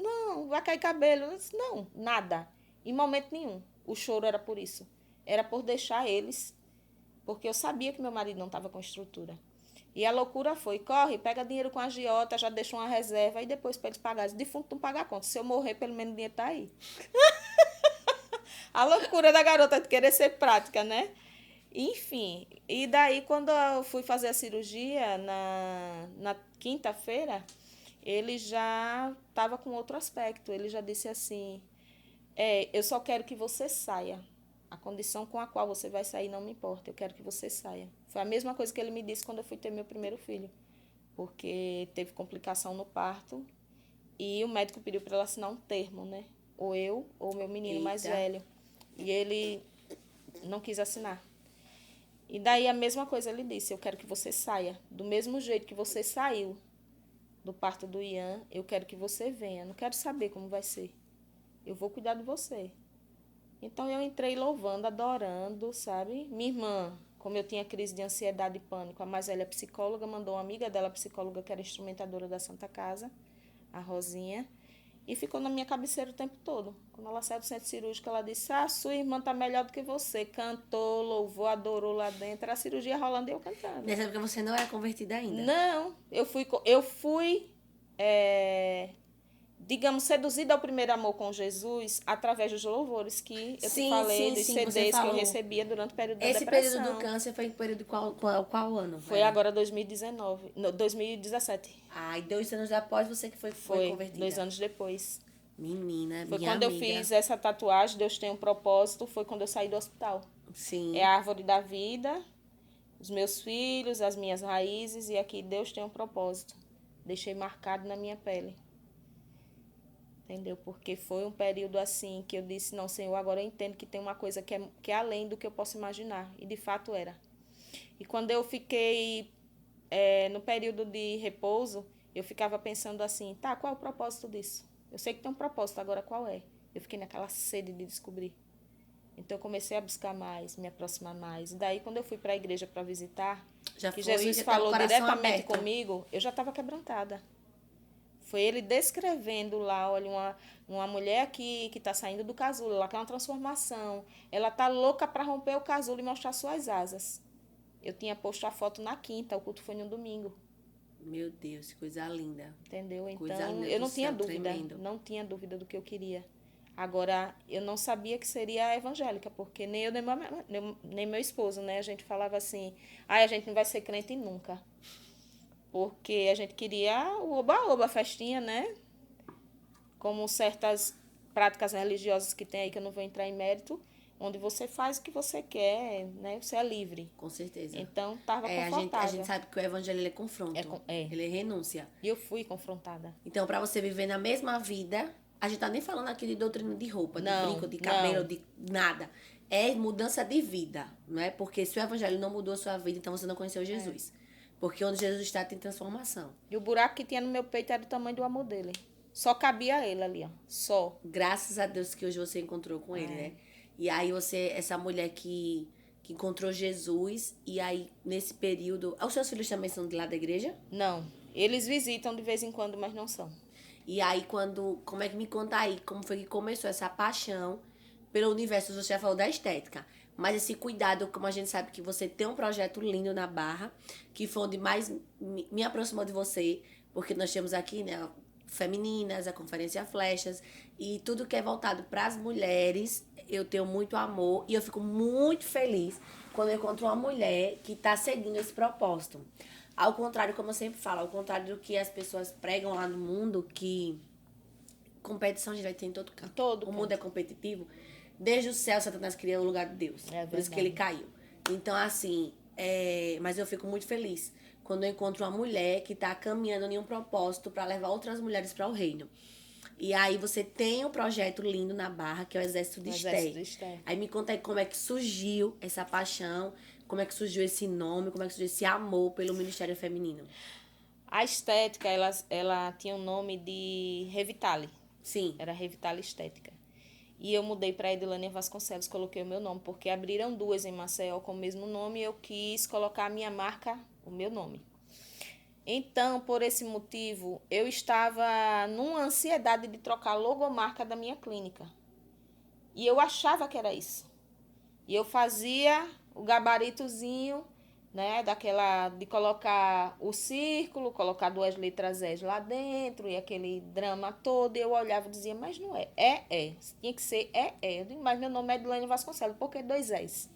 Não, vai cair cabelo. Não, nada. Em momento nenhum. O choro era por isso. Era por deixar eles. Porque eu sabia que meu marido não estava com estrutura. E a loucura foi, corre, pega dinheiro com a agiota, já deixa uma reserva, e depois para eles pagarem. Defunto não paga a conta. Se eu morrer, pelo menos o dinheiro está aí. A loucura da garota de querer ser prática, né? Enfim, e daí quando eu fui fazer a cirurgia, na quinta-feira, ele já estava com outro aspecto. Ele já disse assim, eu só quero que você saia. A condição com a qual você vai sair não me importa, eu quero que você saia. Foi a mesma coisa que ele me disse quando eu fui ter meu primeiro filho. Porque teve complicação no parto e o médico pediu para ela assinar um termo, né? Ou eu ou meu menino mais velho. E ele não quis assinar. E daí a mesma coisa ele disse, eu quero que você saia. Do mesmo jeito que você saiu do parto do Ian, eu quero que você venha. Não quero saber como vai ser. Eu vou cuidar de você. Então, eu entrei louvando, adorando, sabe? Minha irmã, como eu tinha crise de ansiedade e pânico, a mais velha psicóloga, mandou uma amiga dela, psicóloga, que era instrumentadora da Santa Casa, a Rosinha, e ficou na minha cabeceira o tempo todo. Quando ela saiu do centro cirúrgico, ela disse, sua irmã está melhor do que você. Cantou, louvou, adorou lá dentro. Era a cirurgia rolando e eu cantando. Nessa época você não era convertida ainda? Não, eu fui digamos, seduzida ao primeiro amor com Jesus através dos louvores que eu te falei, dos você CDs que eu falou. recebia durante o período da Esse depressão. período do câncer foi em período de qual ano? Foi agora 2019, não, 2017. E 2 anos após você que foi convertida. 2 anos depois. Menina, Foi minha quando amiga. eu fiz essa tatuagem, Deus tem um propósito, foi quando eu saí do hospital. Sim. É a árvore da vida, os meus filhos, as minhas raízes, e aqui Deus tem um propósito. Deixei marcado na minha pele. Entendeu? Porque foi um período assim que eu disse, não, Senhor, agora eu entendo que tem uma coisa que é além do que eu posso imaginar. E de fato era. E quando eu fiquei no período de repouso, eu ficava pensando assim, tá, qual é o propósito disso? Eu sei que tem um propósito, agora qual é? Eu fiquei naquela sede de descobrir. Então eu comecei a buscar mais, me aproximar mais. E daí quando eu fui para a igreja para visitar, que Jesus falou diretamente comigo, eu já estava quebrantada. Foi ele descrevendo lá, olha, uma mulher que está saindo do casulo, ela quer uma transformação. Ela está louca para romper o casulo e mostrar suas asas. Eu tinha posto a foto na quinta, o culto foi no domingo. Meu Deus, coisa linda. Entendeu? Coisa Então, linda eu não do tinha céu, dúvida. tremendo. Não tinha dúvida do que eu queria. Agora, eu não sabia que seria evangélica, porque nem eu, nem meu esposo, né? A gente falava assim, a gente não vai ser crente nunca. Porque a gente queria o oba-oba, a festinha, né? Como certas práticas religiosas que tem aí, que eu não vou entrar em mérito, onde você faz o que você quer, né? Você é livre. Com certeza. Então, estava confortável. A gente sabe que o evangelho ele é confronto. Ele é renúncia. E eu fui confrontada. Então, para você viver na mesma vida, a gente tá nem falando aqui de doutrina de roupa, de brinco, de cabelo, de nada. É mudança de vida, não é? Porque se o evangelho não mudou a sua vida, então você não conheceu Jesus. Porque onde Jesus está tem transformação. E o buraco que tinha no meu peito era do tamanho do amor dele. Só cabia ele ali, ó. Só. Graças a Deus que hoje você encontrou com ele, né? E aí você, essa mulher que encontrou Jesus, e aí nesse período... Os seus filhos também são de lá da igreja? Não. Eles visitam de vez em quando, mas não são. E aí como é que me conta aí, como foi que começou essa paixão pelo universo? Você já falou da estética, mas esse cuidado, como a gente sabe que você tem um projeto lindo na Barra, que foi onde mais me aproximou de você, porque nós temos aqui, né, Femininas, a Conferência Flechas, e tudo que é voltado para as mulheres, eu tenho muito amor, e eu fico muito feliz quando eu encontro uma mulher que está seguindo esse propósito. Ao contrário, como eu sempre falo, ao contrário do que as pessoas pregam lá no mundo, que competição a gente vai ter em todo canto. O mundo é competitivo. Desde o céu, Satanás cria o lugar de Deus. Por isso que ele caiu. Então, assim, mas eu fico muito feliz quando eu encontro uma mulher que está caminhando em um propósito para levar outras mulheres para o reino. E aí você tem um projeto lindo na Barra, que é o Exército de Esté. Aí me conta aí como é que surgiu essa paixão, como é que surgiu esse nome, como é que surgiu esse amor pelo Ministério Feminino. A estética, ela tinha o nome de Revitale. Sim. Era Revitale Estética. E eu mudei para Edilânia Vasconcelos, coloquei o meu nome, porque abriram 2 em Maceió com o mesmo nome e eu quis colocar a minha marca, o meu nome. Então, por esse motivo, eu estava numa ansiedade de trocar a logomarca da minha clínica. E eu achava que era isso. E eu fazia o gabaritozinho, né, de colocar o círculo, colocar 2 letras S lá dentro e aquele drama todo. E eu olhava e dizia, mas não é. Tinha que ser Eu digo, mas meu nome é Edilânia Vasconcelos, por que 2 S?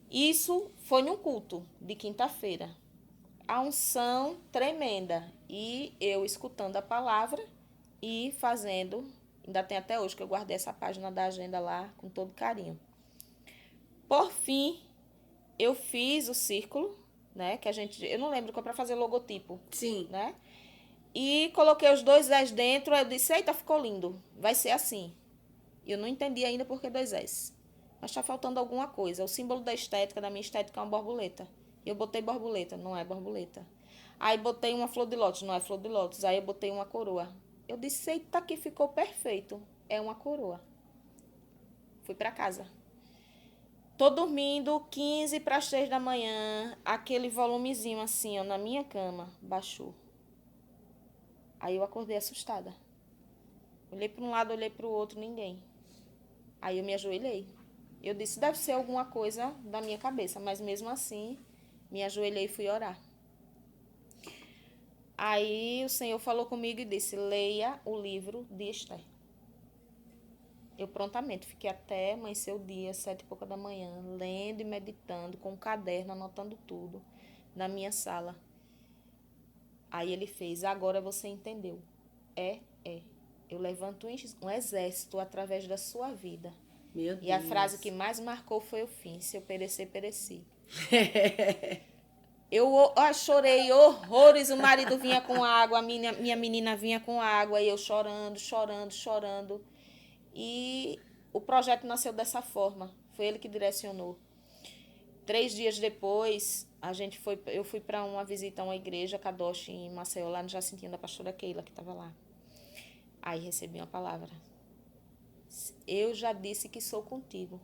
Isso foi num culto de quinta-feira. A unção tremenda. E eu escutando a palavra e fazendo. Ainda tem até hoje que eu guardei essa página da agenda lá com todo carinho. Por fim, eu fiz o círculo, né? Que eu não lembro, que é para fazer logotipo. Sim. Né? E coloquei os 2 S dentro. Eu disse, eita, ficou lindo. Vai ser assim. Eu não entendi ainda por que 2 S. Mas está faltando alguma coisa. O símbolo da minha estética é uma borboleta. Eu botei borboleta, não é borboleta. Aí botei uma flor de lótus, não é flor de lótus. Aí eu botei uma coroa. Eu disse, eita, que ficou perfeito. É uma coroa. Fui para casa. Tô dormindo, 15 para as 3 da manhã, aquele volumezinho assim, ó, na minha cama, baixou. Aí eu acordei assustada. Olhei para um lado, olhei para o outro, ninguém. Aí eu me ajoelhei. Eu disse, deve ser alguma coisa da minha cabeça, mas mesmo assim, me ajoelhei e fui orar. Aí o Senhor falou comigo e disse, leia o livro de Esther. Eu prontamente fiquei até amanhecer o dia, 7h pouca da manhã, lendo e meditando, com um caderno, anotando tudo, na minha sala. Aí ele fez, agora você entendeu. É. Eu levanto um exército através da sua vida. Meu Deus. E a frase que mais marcou foi o fim, se eu perecer, pereci. Eu chorei horrores, o marido vinha com água, a minha menina vinha com água, e eu chorando. E o projeto nasceu dessa forma, foi ele que direcionou. 3 dias depois, eu fui para uma visita a uma igreja, Kadosh, em Maceió, lá no Jacintinho da pastora Keila, que estava lá. Aí recebi uma palavra. Eu já disse que sou contigo.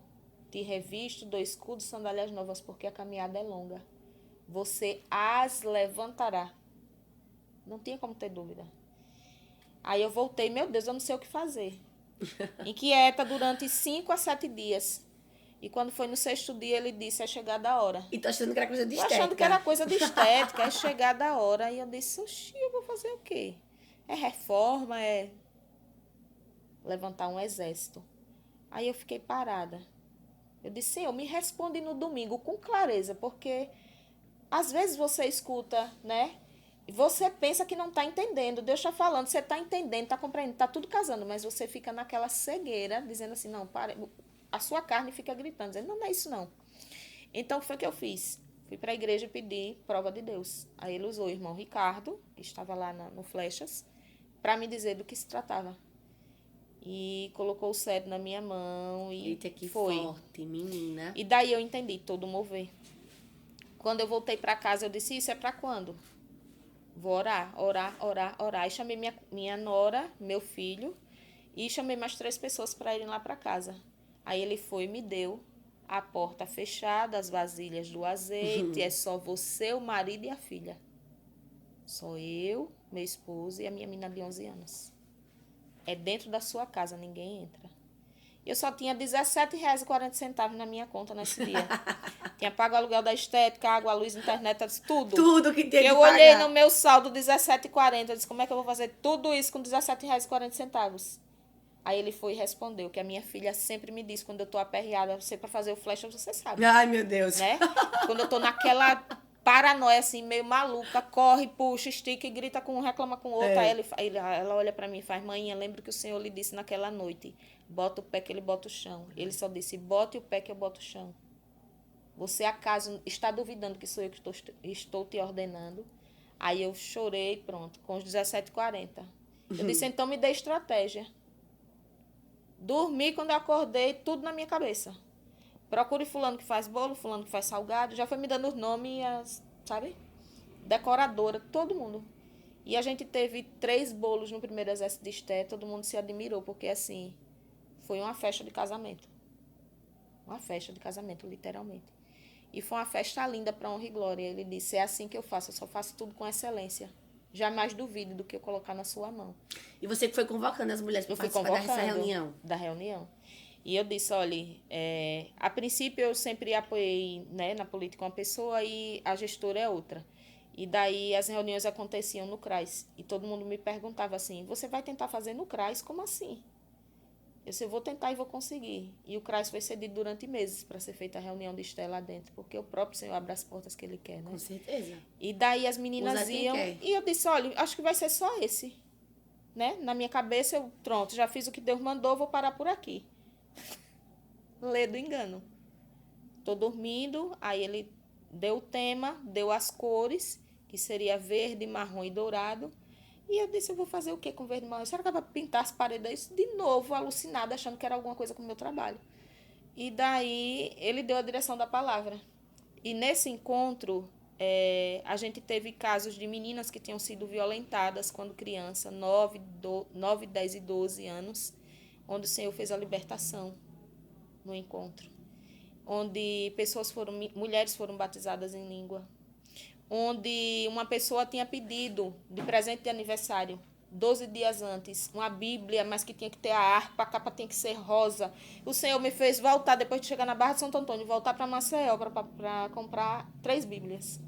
Te revisto, dou escudo, sandálias novas, porque a caminhada é longa. Você as levantará. Não tinha como ter dúvida. Aí eu voltei, meu Deus, eu não sei o que fazer. Inquieta durante 5 a 7 dias. E quando foi no 6º dia, ele disse, é chegada a hora. E tô achando que era coisa de Tô estética. achando que era coisa de estética, é chegada a hora. E eu disse, oxi, eu vou fazer o quê? É reforma, é levantar um exército. Aí eu fiquei parada. Eu disse, Senhor, me responde no domingo com clareza, porque às vezes você escuta, né? E você pensa que não está entendendo. Deus está falando, você está entendendo, está compreendendo, está tudo casando, mas você fica naquela cegueira, dizendo assim, não, para. A sua carne fica gritando, dizendo, não, não é isso não. Então, o que foi que eu fiz? Fui para a igreja e pedi prova de Deus. Aí ele usou o irmão Ricardo, que estava lá no Flechas, para me dizer do que se tratava. E colocou o cetro na minha mão e Eita, que foi. forte, menina. E daí eu entendi todo o mover. Quando eu voltei para casa, eu disse, isso é para quando? Vou orar. E chamei minha nora, meu filho, e chamei mais 3 pessoas para irem lá para casa. Aí ele foi e me deu a porta fechada, as vasilhas do azeite, é só você, o marido e a filha. Só eu, meu esposo e a minha menina de 11 anos. É dentro da sua casa, ninguém entra. Eu só tinha R$17,40 na minha conta nesse dia. Tinha pago o aluguel da estética, água, luz, internet, tudo. Tudo que tinha que Eu pagar. olhei no meu saldo R$17,40. Eu disse, como é que eu vou fazer tudo isso com R$17,40? Aí ele foi e respondeu, que a minha filha sempre me diz, quando eu tô aperreada, você para fazer o flash, você sabe. Ai, meu Deus. Né? Quando eu tô naquela paranoia, assim, meio maluca, corre, puxa, estica e grita com um, reclama com o outro. Aí ela olha para mim e faz, mãinha, lembra que o Senhor lhe disse naquela noite, bota o pé que ele bota o chão. Ele só disse, bote o pé que eu boto o chão. Você acaso está duvidando que sou eu que estou te ordenando? Aí eu chorei, pronto, com os R$17,40. Eu disse, então me dê estratégia. Dormi, quando eu acordei, tudo na minha cabeça. Procure fulano que faz bolo, fulano que faz salgado. Já foi me dando os nomes, sabe? Decoradora, todo mundo. E a gente teve 3 bolos no primeiro exército de Esté. Todo mundo se admirou, porque assim, foi uma festa de casamento. Uma festa de casamento, literalmente. E foi uma festa linda para honra e glória. Ele disse, é assim que eu só faço tudo com excelência. Jamais duvide do que eu colocar na sua mão. E você que foi convocando as mulheres para participar dessa reunião? Da reunião. E eu disse, olha, a princípio eu sempre apoiei, né, na política uma pessoa e a gestora é outra. E daí as reuniões aconteciam no CRAS. E todo mundo me perguntava assim, você vai tentar fazer no CRAS? Como assim? Eu disse, eu vou tentar e vou conseguir. E o CRAS foi cedido durante meses para ser feita a reunião de Esté lá dentro, porque o próprio Senhor abre as portas que Ele quer, né? Com certeza. E daí as meninas iam, e eu disse, olha, acho que vai ser só esse. Né? Na minha cabeça, pronto, já fiz o que Deus mandou, vou parar por aqui. Lê do engano. Tô dormindo, aí ele deu o tema, deu as cores, que seria verde, marrom e dourado. E eu disse, eu vou fazer o quê com verde e marrom? Será que é para pintar as paredes? De novo, alucinada, achando que era alguma coisa com o meu trabalho. E daí, ele deu a direção da palavra. E nesse encontro, a gente teve casos de meninas que tinham sido violentadas quando criança, 9, 10 e 12 anos, onde o Senhor fez a libertação no encontro. Onde mulheres foram batizadas em língua. Onde uma pessoa tinha pedido de presente de aniversário, 12 dias antes, uma Bíblia, mas que tinha que ter a harpa, a capa tinha que ser rosa. O Senhor me fez voltar, depois de chegar na Barra de Santo Antônio, voltar para Maceió para comprar 3 Bíblias.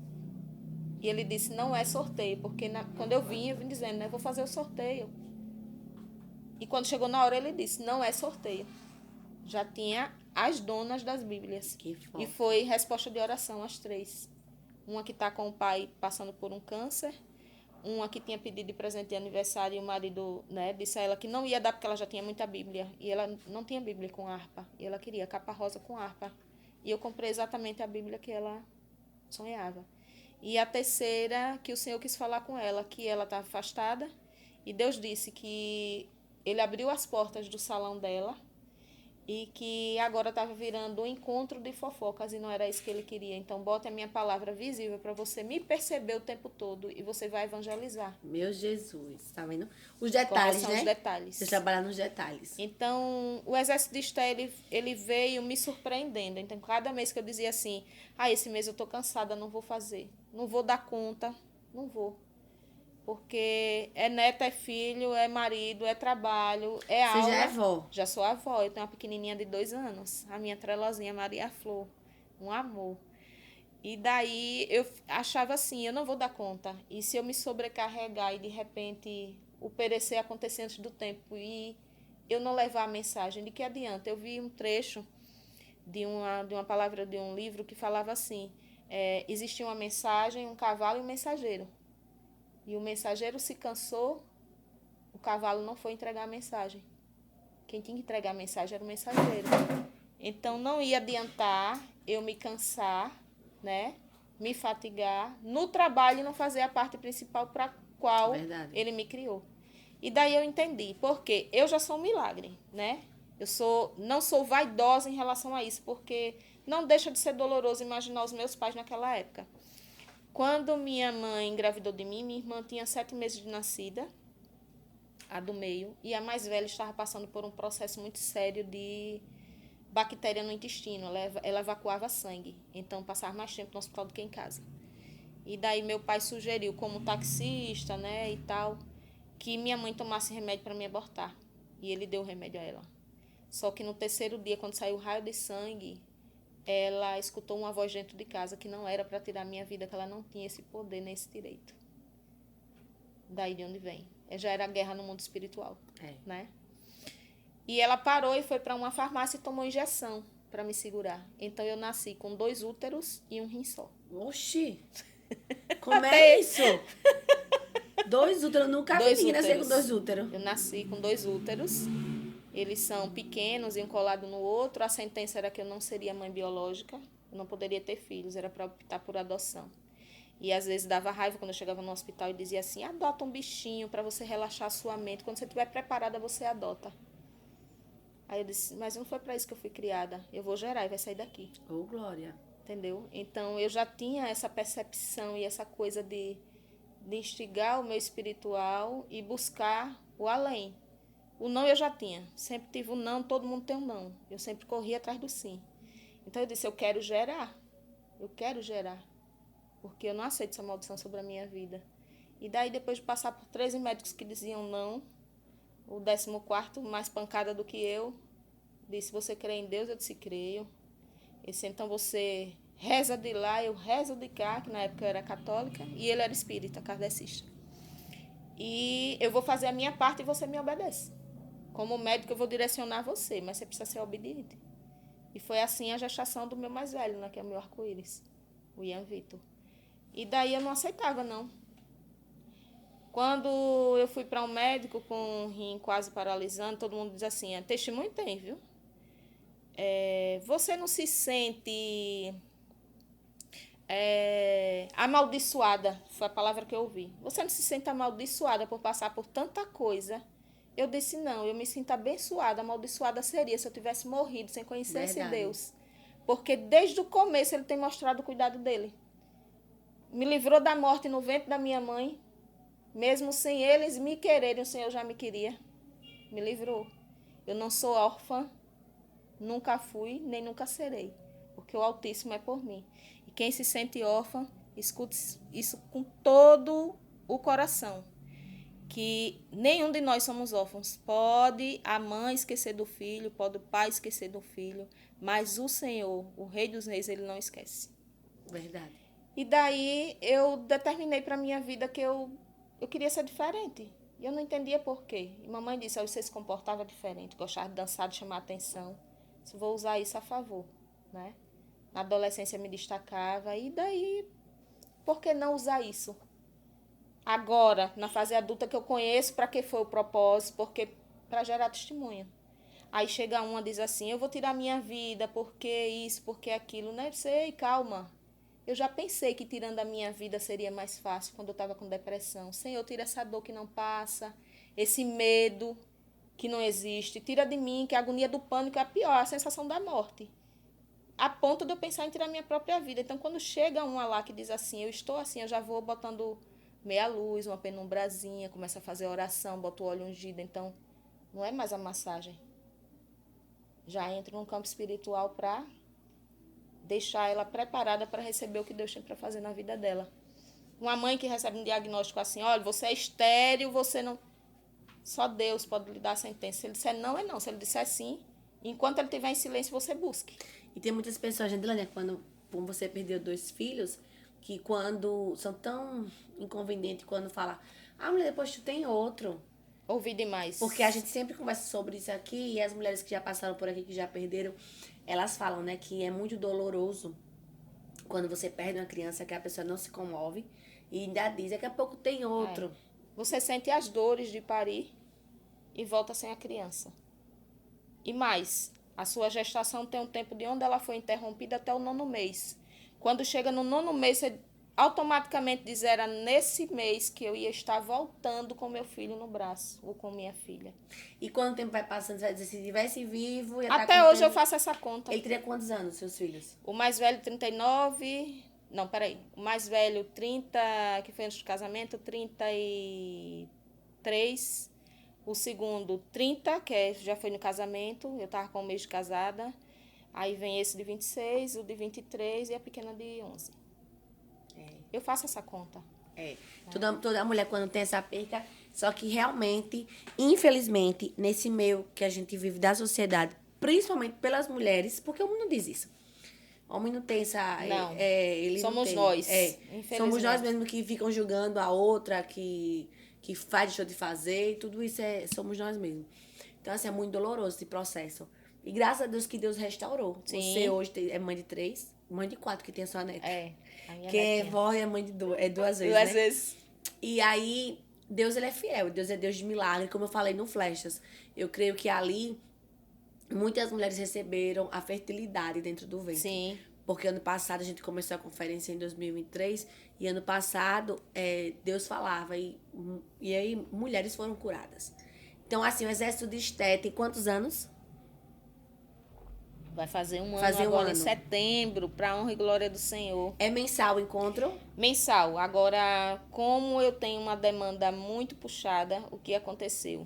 E ele disse, não é sorteio, porque quando eu vim dizendo, né, vou fazer o sorteio. E quando chegou na hora, ele disse, não é sorteio. Já tinha as donas das Bíblias. Que E forte. foi resposta de oração, as 3. Uma que está com o pai passando por um câncer. Uma que tinha pedido de presente de aniversário e o marido, né, disse a ela que não ia dar porque ela já tinha muita Bíblia. E ela não tinha Bíblia com harpa. E ela queria capa rosa com harpa. E eu comprei exatamente a Bíblia que ela sonhava. E a terceira, que o Senhor quis falar com ela, que ela estava afastada. E Deus disse que ele abriu as portas do salão dela e que agora estava virando um encontro de fofocas e não era isso que ele queria. Então, bote a minha palavra visível para você me perceber o tempo todo e você vai evangelizar. Meu Jesus, tá vendo? Quais Os detalhes, são né? os detalhes. Você trabalhar nos detalhes. Então, o exército de Esther, ele veio me surpreendendo. Então, cada mês que eu dizia assim, esse mês eu tô cansada, não vou fazer. Não vou dar conta, não vou. Porque é neto, é filho, é marido, é trabalho, é aula. Você já é vó? Já sou avó, eu tenho uma pequenininha de 2 anos. A minha trelozinha, Maria Flor. Um amor. E daí eu achava assim, eu não vou dar conta. E se eu me sobrecarregar e de repente o perecer acontecer antes do tempo e eu não levar a mensagem, de que adianta? Eu vi um trecho de uma palavra de um livro que falava assim, existia uma mensagem, um cavalo e um mensageiro. E o mensageiro se cansou, o cavalo não foi entregar a mensagem. Quem tinha que entregar a mensagem era o mensageiro. Então, não ia adiantar eu me cansar, né? Me fatigar no trabalho e não fazer a parte principal para a qual ele me criou. E daí eu entendi, porque eu já sou um milagre, né? Não sou vaidosa em relação a isso, porque não deixa de ser doloroso imaginar os meus pais naquela época. Quando minha mãe engravidou de mim, minha irmã tinha 7 meses de nascida, a do meio, e a mais velha estava passando por um processo muito sério de bactéria no intestino. Ela evacuava sangue, então passava mais tempo no hospital do que em casa. E daí meu pai sugeriu, como taxista, né, e tal, que minha mãe tomasse remédio para me abortar. E ele deu o remédio a ela. Só que no 3º dia, quando saiu o raio de sangue, ela escutou uma voz dentro de casa que não era para tirar a minha vida, que ela não tinha esse poder nem esse direito. Daí de onde vem? Já era guerra no mundo espiritual, né? E ela parou e foi para uma farmácia e tomou injeção para me segurar. Então eu nasci com 2 úteros e um rim só. Oxi! Como é isso? 2 úteros, eu nunca vi ninguém nascer com 2 úteros. Eu nasci com 2 úteros. Eles são pequenos e um colado no outro. A sentença era que eu não seria mãe biológica. Eu não poderia ter filhos, era para optar por adoção. E às vezes dava raiva quando eu chegava no hospital e dizia assim, adota um bichinho para você relaxar a sua mente. Quando você estiver preparada, você adota. Aí eu disse, mas não foi para isso que eu fui criada. Eu vou gerar e vai sair daqui. Ô, Glória. Entendeu? Então, eu já tinha essa percepção e essa coisa de instigar o meu espiritual e buscar o além. O não eu já tinha. Sempre tive o não, todo mundo tem um não. Eu sempre corri atrás do sim. Então, eu disse, eu quero gerar. Eu quero gerar. Porque eu não aceito essa maldição sobre a minha vida. E daí, depois de passar por 13 médicos que diziam não, o 14º, mais pancada do que eu, disse, você crê em Deus? Eu disse, creio. Ele disse, então você reza de lá, eu rezo de cá, que na época eu era católica, e ele era espírita, kardecista. E eu vou fazer a minha parte e você me obedece. Como médico eu vou direcionar você, mas você precisa ser obediente. E foi assim a gestação do meu mais velho, né, que é o meu arco-íris, o Ian Vitor. E daí eu não aceitava, não. Quando eu fui para um médico com o rim quase paralisando, todo mundo diz assim, testemunho tem, viu? Você não se sente amaldiçoada, foi a palavra que eu ouvi. Você não se sente amaldiçoada por passar por tanta coisa? Eu disse, não, eu me sinto abençoada. Amaldiçoada seria se eu tivesse morrido sem conhecer esse Deus. Porque desde o começo ele tem mostrado o cuidado dele. Me livrou da morte no ventre da minha mãe. Mesmo sem eles me quererem, o Senhor já me queria. Me livrou. Eu não sou órfã. Nunca fui, nem nunca serei, porque o Altíssimo é por mim. E quem se sente órfã, escute isso com todo o coração, que nenhum de nós somos órfãos. Pode a mãe esquecer do filho, pode o pai esquecer do filho, mas o Senhor, o Rei dos Reis, ele não esquece. Verdade. E daí eu determinei para minha vida que eu queria ser diferente. E eu não entendia por quê. E mamãe disse, você se comportava diferente, gostava de dançar, de chamar atenção. Eu vou usar isso a favor, né? Na adolescência me destacava. E daí, por que não usar isso? Agora, na fase adulta que eu conheço, para que foi o propósito? Porque para gerar testemunho. Aí chega uma e diz assim, eu vou tirar minha vida, porque isso, porque aquilo, né? Sei, calma. Eu já pensei que tirando a minha vida seria mais fácil quando eu estava com depressão. Senhor, tira essa dor que não passa, esse medo que não existe. Tira de mim, que a agonia do pânico é a pior, a sensação da morte. A ponto de eu pensar em tirar minha própria vida. Então, quando chega uma lá que diz assim, eu estou assim, eu já vou botando meia luz, uma penumbrazinha, começa a fazer oração, boto o óleo ungido. Então, não é mais a massagem. Já entro num campo espiritual para deixar ela preparada para receber o que Deus tem para fazer na vida dela. Uma mãe que recebe um diagnóstico assim, olha, você é estéril, você não... Só Deus pode lhe dar a sentença. Se ele disser não, é não. Se ele disser sim, enquanto ele estiver em silêncio, você busque. E tem muitas pessoas, Jandilânia, quando você perdeu 2 filhos, que quando são tão inconvenientes, quando fala, mulher, depois tu tem outro. Ouvi demais. Porque a gente sempre conversa sobre isso aqui, e as mulheres que já passaram por aqui, que já perderam, elas falam, né, que é muito doloroso quando você perde uma criança, que a pessoa não se comove, e ainda diz, daqui a pouco tem outro. Você sente as dores de parir e volta sem a criança. E mais, a sua gestação tem um tempo de onde ela foi interrompida até o 9º mês. Quando chega no 9º mês, você automaticamente diz, era nesse mês que eu ia estar voltando com meu filho no braço, ou com minha filha. E quando o tempo vai passando, você vai dizer, se estivesse vivo... Até hoje eu faço essa conta. Ele teria quantos anos, seus filhos? O mais velho, 39... Não, peraí. O mais velho, 30, que foi antes do casamento, 33. O segundo, 30, que já foi no casamento. Eu estava com 1 mês de casada. Aí vem esse de 26, o de 23 e a pequena de 11. Eu faço essa conta. Toda mulher, quando tem essa perca... Só que realmente, infelizmente, nesse meio que a gente vive da sociedade, principalmente pelas mulheres, porque o mundo diz isso. O homem não tem essa... Não, ele somos não tem, nós, infelizmente. Somos nós mesmos que ficam julgando a outra, que faz, deixou de fazer, e tudo isso somos nós mesmos. Então, assim, é muito doloroso esse processo. E graças a Deus que Deus restaurou. Sim. Você hoje é mãe de 3, mãe de 4, que tem a sua neta. A minha que netinha. é vó e é mãe de 2 vezes, 2 né? vezes. E aí, Deus, ele é fiel. Deus é Deus de milagre, como eu falei no Flechas. Eu creio que ali, muitas mulheres receberam a fertilidade dentro do ventre. Sim. Porque ano passado a gente começou a conferência em 2023 e ano passado Deus falava e aí mulheres foram curadas. Então, assim, o Exército de Esté tem quantos anos? Vai fazer um ano agora em setembro, para honra e glória do Senhor. É mensal o encontro? Mensal. Agora, como eu tenho uma demanda muito puxada, o que aconteceu?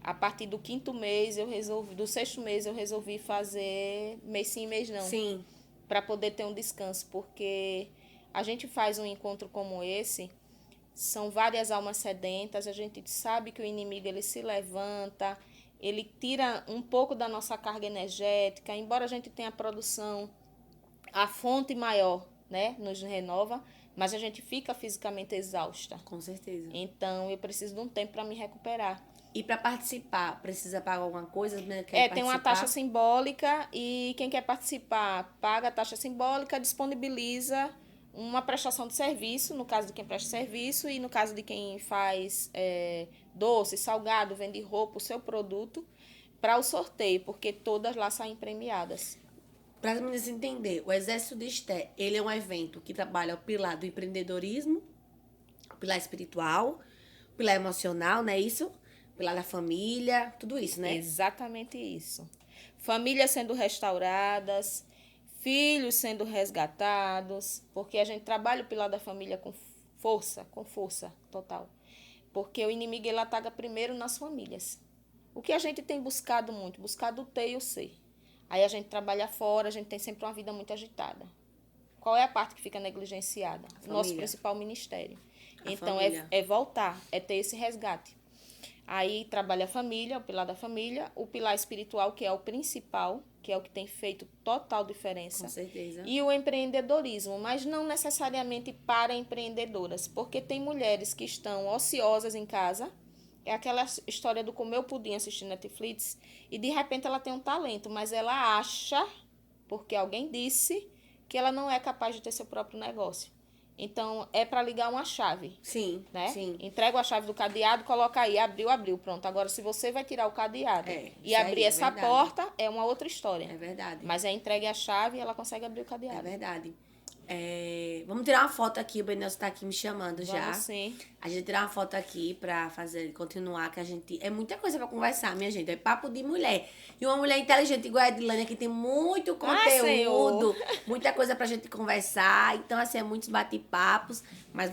A partir do 5º mês, do 6º mês, eu resolvi fazer mês sim, mês não. Sim. Para poder ter um descanso, porque a gente faz um encontro como esse, são várias almas sedentas, a gente sabe que o inimigo ele se levanta, ele tira um pouco da nossa carga energética, embora a gente tenha a produção, a fonte maior, né, nos renova, mas a gente fica fisicamente exausta. Com certeza. Então, eu preciso de um tempo para me recuperar. E para participar, precisa pagar alguma coisa? Né? Tem uma taxa simbólica e quem quer participar paga a taxa simbólica, disponibiliza uma prestação de serviço, no caso de quem presta serviço e no caso de quem faz doce, salgado, vende roupa, o seu produto, para o sorteio, porque todas lá saem premiadas. Para as meninas entender, o Exército de Esté, ele é um evento que trabalha o pilar do empreendedorismo, o pilar espiritual, o pilar emocional, não é isso? Pilar da família, tudo isso, né? Exatamente isso. Famílias sendo restauradas, filhos sendo resgatados, porque a gente trabalha o pilar da família com força total. Porque o inimigo ele ataca primeiro nas famílias. O que a gente tem buscado muito? Buscado o T e o C. Aí a gente trabalha fora, a gente tem sempre uma vida muito agitada. Qual é a parte que fica negligenciada? O nosso principal ministério. Então, é voltar, é ter esse resgate. Aí trabalha a família, o pilar da família, o pilar espiritual, que é o principal, que é o que tem feito total diferença. Com certeza. E o empreendedorismo, mas não necessariamente para empreendedoras, porque tem mulheres que estão ociosas em casa, é aquela história do comer o pudim assistindo Netflix, e de repente ela tem um talento, mas ela acha, porque alguém disse, que ela não é capaz de ter seu próprio negócio. Então, é para ligar uma chave. Sim, Né? sim. Entrega a chave do cadeado, coloca aí, abriu, pronto. Agora, se você vai tirar o cadeado e abrir essa porta, é uma outra história. É verdade. Mas é entregue a chave e ela consegue abrir o cadeado. É verdade. Vamos tirar uma foto aqui, o Benelson tá aqui me chamando já. Vamos sim. A gente tirar uma foto aqui pra continuar, que a gente... É muita coisa pra conversar, minha gente. É papo de mulher. E uma mulher inteligente igual a Edilânia, que tem muito conteúdo, muita coisa pra gente conversar. Então, assim, é muitos bate-papos, mas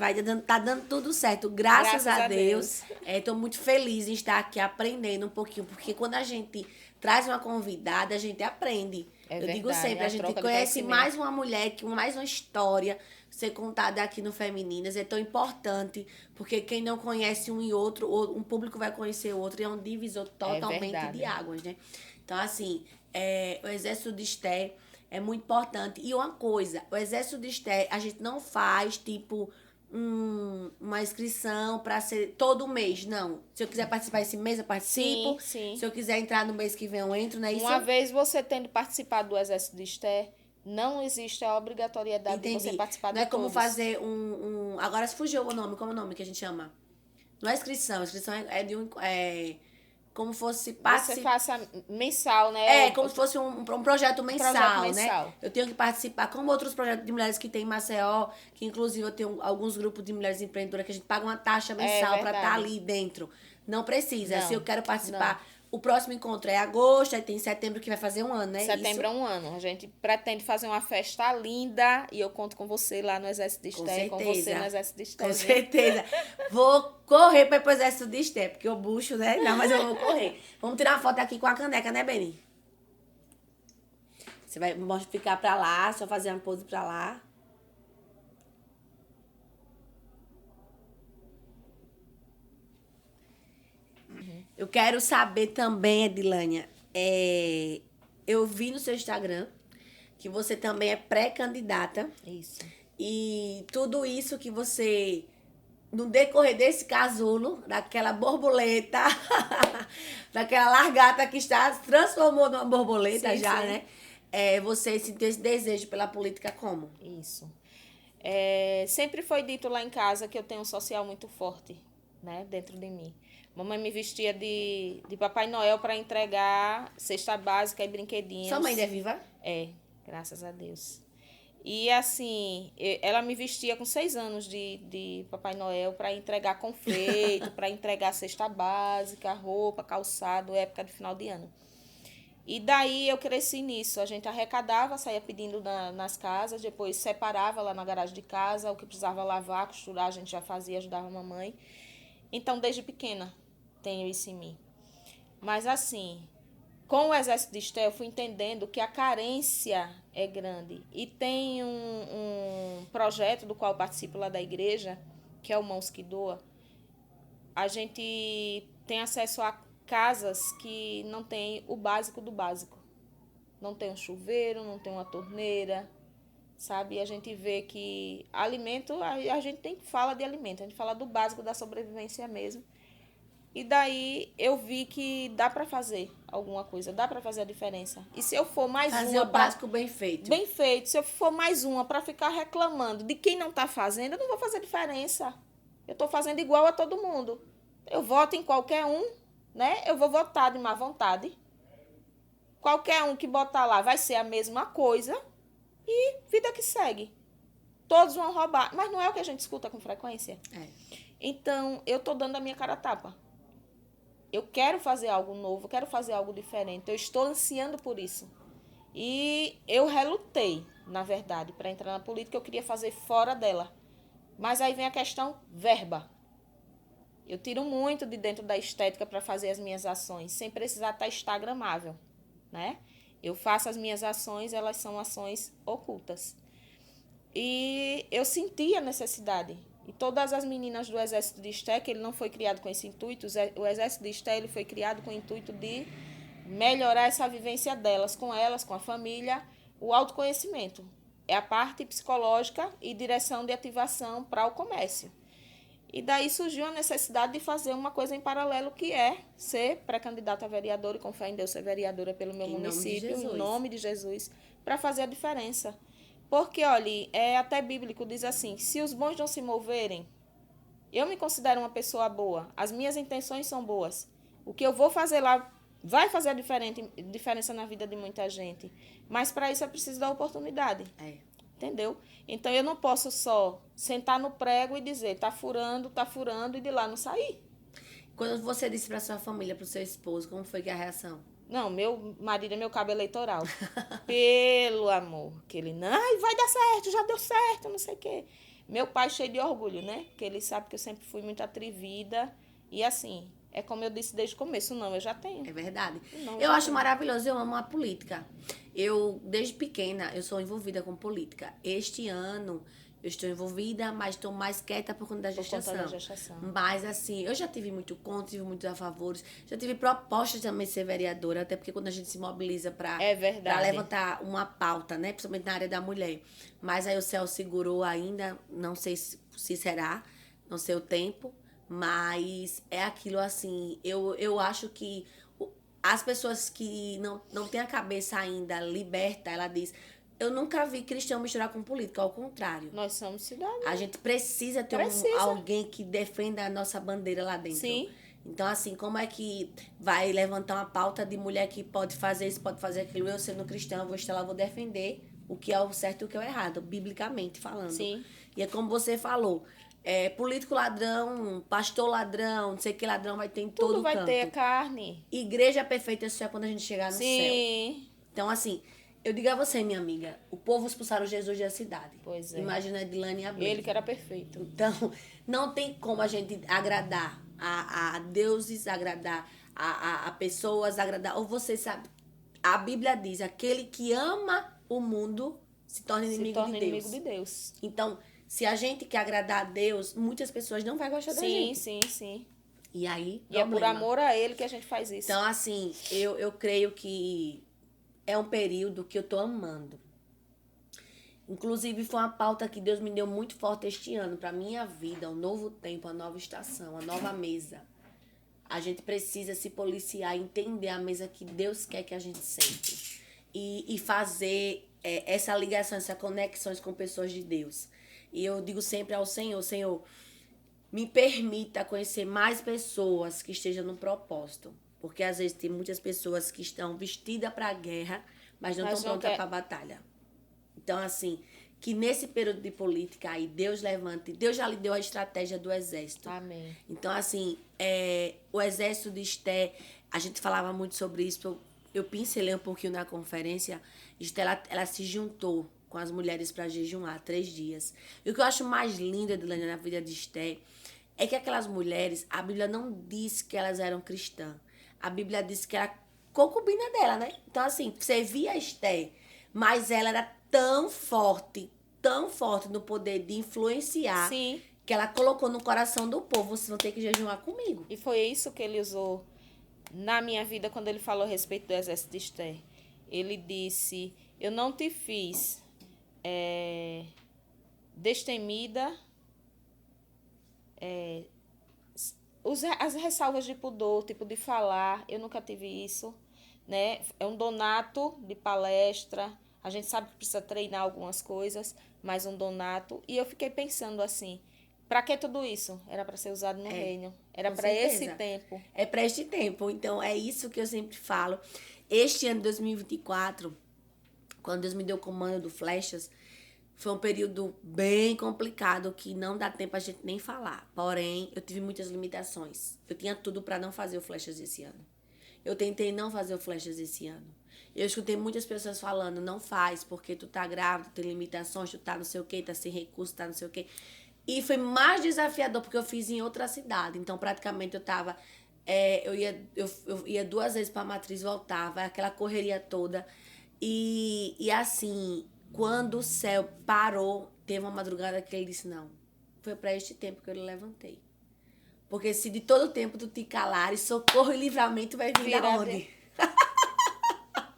tá dando tudo certo. Graças a Deus. Tô muito feliz em estar aqui aprendendo um pouquinho, porque quando a gente traz uma convidada, a gente aprende. Eu digo sempre, a gente conhece mais uma mulher, mais uma história ser contada aqui no Femininas. É tão importante, porque quem não conhece um e outro, um público vai conhecer o outro, e é um divisor totalmente de águas, né? Então, assim, o Exército de Esté é muito importante. E uma coisa, o Exército de Esté, a gente não faz, tipo, uma inscrição para ser todo mês, não. Se eu quiser participar esse mês, eu participo. Sim. Se eu quiser entrar no mês que vem, eu entro, né? Uma vez você tendo participado do Exército de Esté, não existe a obrigatoriedade de você participar de todos. Não é como fazer Agora se fugiu o nome, como é o nome que a gente chama? Não é inscrição, inscrição como fosse Você faça mensal, né? Como se fosse um projeto mensal, né? Eu tenho que participar, como outros projetos de mulheres que tem em Maceió, que inclusive eu tenho alguns grupos de mulheres empreendedoras que a gente paga uma taxa mensal para estar ali dentro. Não precisa. Se eu quero participar, o próximo encontro é agosto, aí tem setembro que vai fazer um ano, né? Setembro é um ano. A gente pretende fazer uma festa linda e eu conto com você lá no Exército de Esté, com você no Exército de Esté. Com certeza. Vou correr para ir pro Exército de Esté, porque eu bucho, né? Não, mas eu vou correr. Vamos tirar uma foto aqui com a caneca, né, Beni? Você vai ficar pra lá, só fazer uma pose pra lá. Eu quero saber também, Edilânia, eu vi no seu Instagram que você também é pré-candidata. Isso. E tudo isso que você, no decorrer desse casulo, daquela borboleta, daquela largata que está se transformou numa borboleta já, né? Você sentiu esse desejo pela política como? Isso. Sempre foi dito lá em casa que eu tenho um social muito forte, né, dentro de mim. Mamãe me vestia de Papai Noel para entregar cesta básica e brinquedinhos. Sua mãe ainda é viva? Graças a Deus. E assim, ela me vestia com 6 anos de Papai Noel para entregar confeito, para entregar cesta básica, roupa, calçado, época de final de ano. E daí eu cresci nisso. A gente arrecadava, saía pedindo nas casas, depois separava lá na garagem de casa, o que precisava lavar, costurar, a gente já fazia, ajudava a mamãe. Então, desde pequena, tenho isso em mim. Mas assim, com o Exército de Esté, eu fui entendendo que a carência é grande. E tem um projeto do qual eu participo lá da igreja, que é o Mãos que Doa. A gente tem acesso a casas que não tem o básico do básico. Não tem um chuveiro, não tem uma torneira, sabe? E a gente vê que alimento, a gente tem que falar de alimento, a gente fala do básico da sobrevivência mesmo. E daí eu vi que dá para fazer alguma coisa, dá para fazer a diferença. E se eu for mais fazer o básico bem feito. Bem feito. Se eu for mais uma para ficar reclamando de quem não está fazendo, eu não vou fazer diferença. Eu estou fazendo igual a todo mundo. Eu voto em qualquer um, né? Eu vou votar de má vontade. Qualquer um que botar lá vai ser a mesma coisa. E vida que segue. Todos vão roubar. Mas não é o que a gente escuta com frequência? Então, eu estou dando a minha cara a tapa. Eu quero fazer algo novo, quero fazer algo diferente. Eu estou ansiando por isso. E eu relutei, na verdade, para entrar na política. Eu queria fazer fora dela. Mas aí vem a questão verba. Eu tiro muito de dentro da estética para fazer as minhas ações, sem precisar estar instagramável, né? Eu faço as minhas ações, elas são ações ocultas. E eu senti a necessidade. E todas as meninas do Exército de Esté, que ele não foi criado com esse intuito, o Exército de Esté ele foi criado com o intuito de melhorar essa vivência delas, com a família, o autoconhecimento. É a parte psicológica e direção de ativação para o comércio. E daí surgiu a necessidade de fazer uma coisa em paralelo, que é ser pré-candidata a vereadora, e com fé em Deus ser vereadora pelo meu município, em nome de Jesus, para fazer a diferença. Porque, olha, é até bíblico, diz assim, se os bons não se moverem, eu me considero uma pessoa boa, as minhas intenções são boas. O que eu vou fazer lá vai fazer a diferença na vida de muita gente. Mas para isso é preciso dar oportunidade. Entendeu? Então eu não posso só sentar no prego e dizer, tá furando, e de lá não sair. Quando você disse para sua família, para o seu esposo, como foi que é a reação? Não, meu marido é meu cabo eleitoral. Pelo amor. Que ele, não, vai dar certo, já deu certo, não sei o quê. Meu pai cheio de orgulho, né? Porque ele sabe que eu sempre fui muito atrevida. E assim, é como eu disse desde o começo, não, eu já tenho. É verdade. Não, eu acho maravilhoso, eu amo a política. Eu, desde pequena, eu sou envolvida com política. Este ano, eu estou envolvida, mas estou mais quieta por conta da gestação. Mas, assim, eu já tive muito contra, tive muitos a favores. Já tive proposta de também ser vereadora, até porque quando a gente se mobiliza para levantar uma pauta, né? Principalmente na área da mulher. Mas aí o céu segurou ainda, não sei se será, não sei o tempo. Mas é aquilo assim, eu acho que as pessoas que não têm a cabeça ainda liberta, ela diz, eu nunca vi cristão misturar com política, ao contrário. Nós somos cidadãos. A gente precisa ter alguém que defenda a nossa bandeira lá dentro. Sim. Então, assim, como é que vai levantar uma pauta de mulher que pode fazer isso, pode fazer aquilo? Eu sendo cristã, eu vou estar lá, vou defender o que é o certo e o que é o errado, biblicamente falando. Sim. E é como você falou, político ladrão, pastor ladrão, não sei que ladrão vai ter em todo canto. Tudo vai ter carne. Igreja perfeita só é quando a gente chegar no céu. Sim. Então, assim, eu digo a você, minha amiga, o povo expulsaram Jesus da cidade. Pois é. Imagina a Edilane e a Bruna. Ele que era perfeito. Então, não tem como a gente agradar a deuses, agradar a pessoas, agradar... Ou você sabe, a Bíblia diz, aquele que ama o mundo se torna inimigo de Deus. Então, se a gente quer agradar a Deus, muitas pessoas não vão gostar da gente. Sim. E aí, e é por amor a Ele que a gente faz isso. Então, assim, eu creio que é um período que eu tô amando. Inclusive, foi uma pauta que Deus me deu muito forte este ano para minha vida, um novo tempo, uma nova estação, uma nova mesa. A gente precisa se policiar, entender a mesa que Deus quer que a gente sente. E fazer essa ligação, essas conexões com pessoas de Deus. E eu digo sempre ao Senhor, Senhor, me permita conhecer mais pessoas que estejam no propósito. Porque às vezes tem muitas pessoas que estão vestidas para a guerra, mas não estão prontas para a batalha. Então, assim, que nesse período de política aí, Deus levante. Deus já lhe deu a estratégia do exército. Amém. Então, assim, o exército de Esté, a gente falava muito sobre isso. Eu pincelei um pouquinho na conferência. Esté, ela se juntou com as mulheres para jejuar 3 dias. E o que eu acho mais lindo, Edilane, na vida de Esté, é que aquelas mulheres, a Bíblia não diz que elas eram cristãs. A Bíblia diz que era concubina dela, né? Então, assim, você via Esté, mas ela era tão forte no poder de influenciar, Sim, que ela colocou no coração do povo, vocês vão ter que jejuar comigo. E foi isso que ele usou na minha vida quando ele falou a respeito do exército de Esther. Ele disse, eu não te fiz destemida, as ressalvas de pudor, tipo de falar, eu nunca tive isso, né? É um donato de palestra, a gente sabe que precisa treinar algumas coisas, mas um donato. E eu fiquei pensando assim, para que tudo isso? Era para ser usado no reino. Era para esse tempo. É para este tempo. Então, é isso que eu sempre falo. Este ano de 2024, quando Deus me deu o comando do Flechas, foi um período bem complicado que não dá tempo a gente nem falar. Porém, eu tive muitas limitações. Eu tinha tudo para não fazer o Flechas esse ano. Eu tentei não fazer o Flechas esse ano. Eu escutei muitas pessoas falando, não faz, porque tu tá grávida, tu tem limitações, tu tá não sei o quê, tá sem recurso, tá não sei o quê. E foi mais desafiador, porque eu fiz em outra cidade. Então, praticamente, eu tava... eu ia 2 vezes pra matriz, voltava, aquela correria toda. E assim, quando o céu parou, teve uma madrugada que ele disse, não, foi pra este tempo que eu levantei. Porque se de todo tempo tu te calares, socorro e livramento vai vir da onde?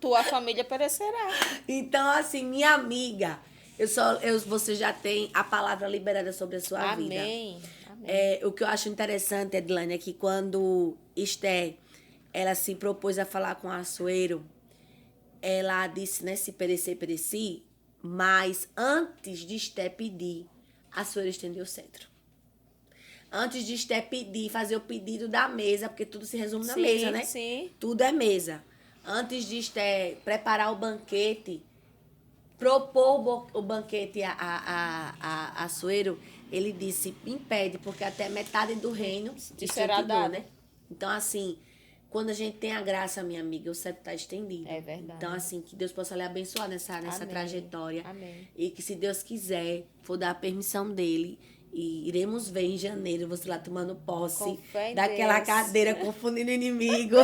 tua família perecerá. Então, assim, minha amiga, você já tem a palavra liberada sobre a sua vida. Amém. Amém. O que eu acho interessante, Edilane, é que quando Esther, ela se propôs a falar com Assuero, ela disse, né, se perecer, pereci, mas antes de Esther pedir, Assuero estendeu o cetro. Antes de Esther pedir, fazer o pedido da mesa, porque tudo se resume na mesa, né? Sim. Tudo é mesa. Antes de Esther preparar o banquete, propor o banquete a Assuero, ele disse, impede, porque até metade do reino te será dado, né? Então, assim, quando a gente tem a graça, minha amiga, o cetro está estendido. É verdade. Então, assim, que Deus possa lhe abençoar nessa Amém. trajetória. Amém. E que, se Deus quiser, for dar a permissão dele, e iremos ver em janeiro você lá tomando posse daquela Deus. cadeira, confundindo o inimigo.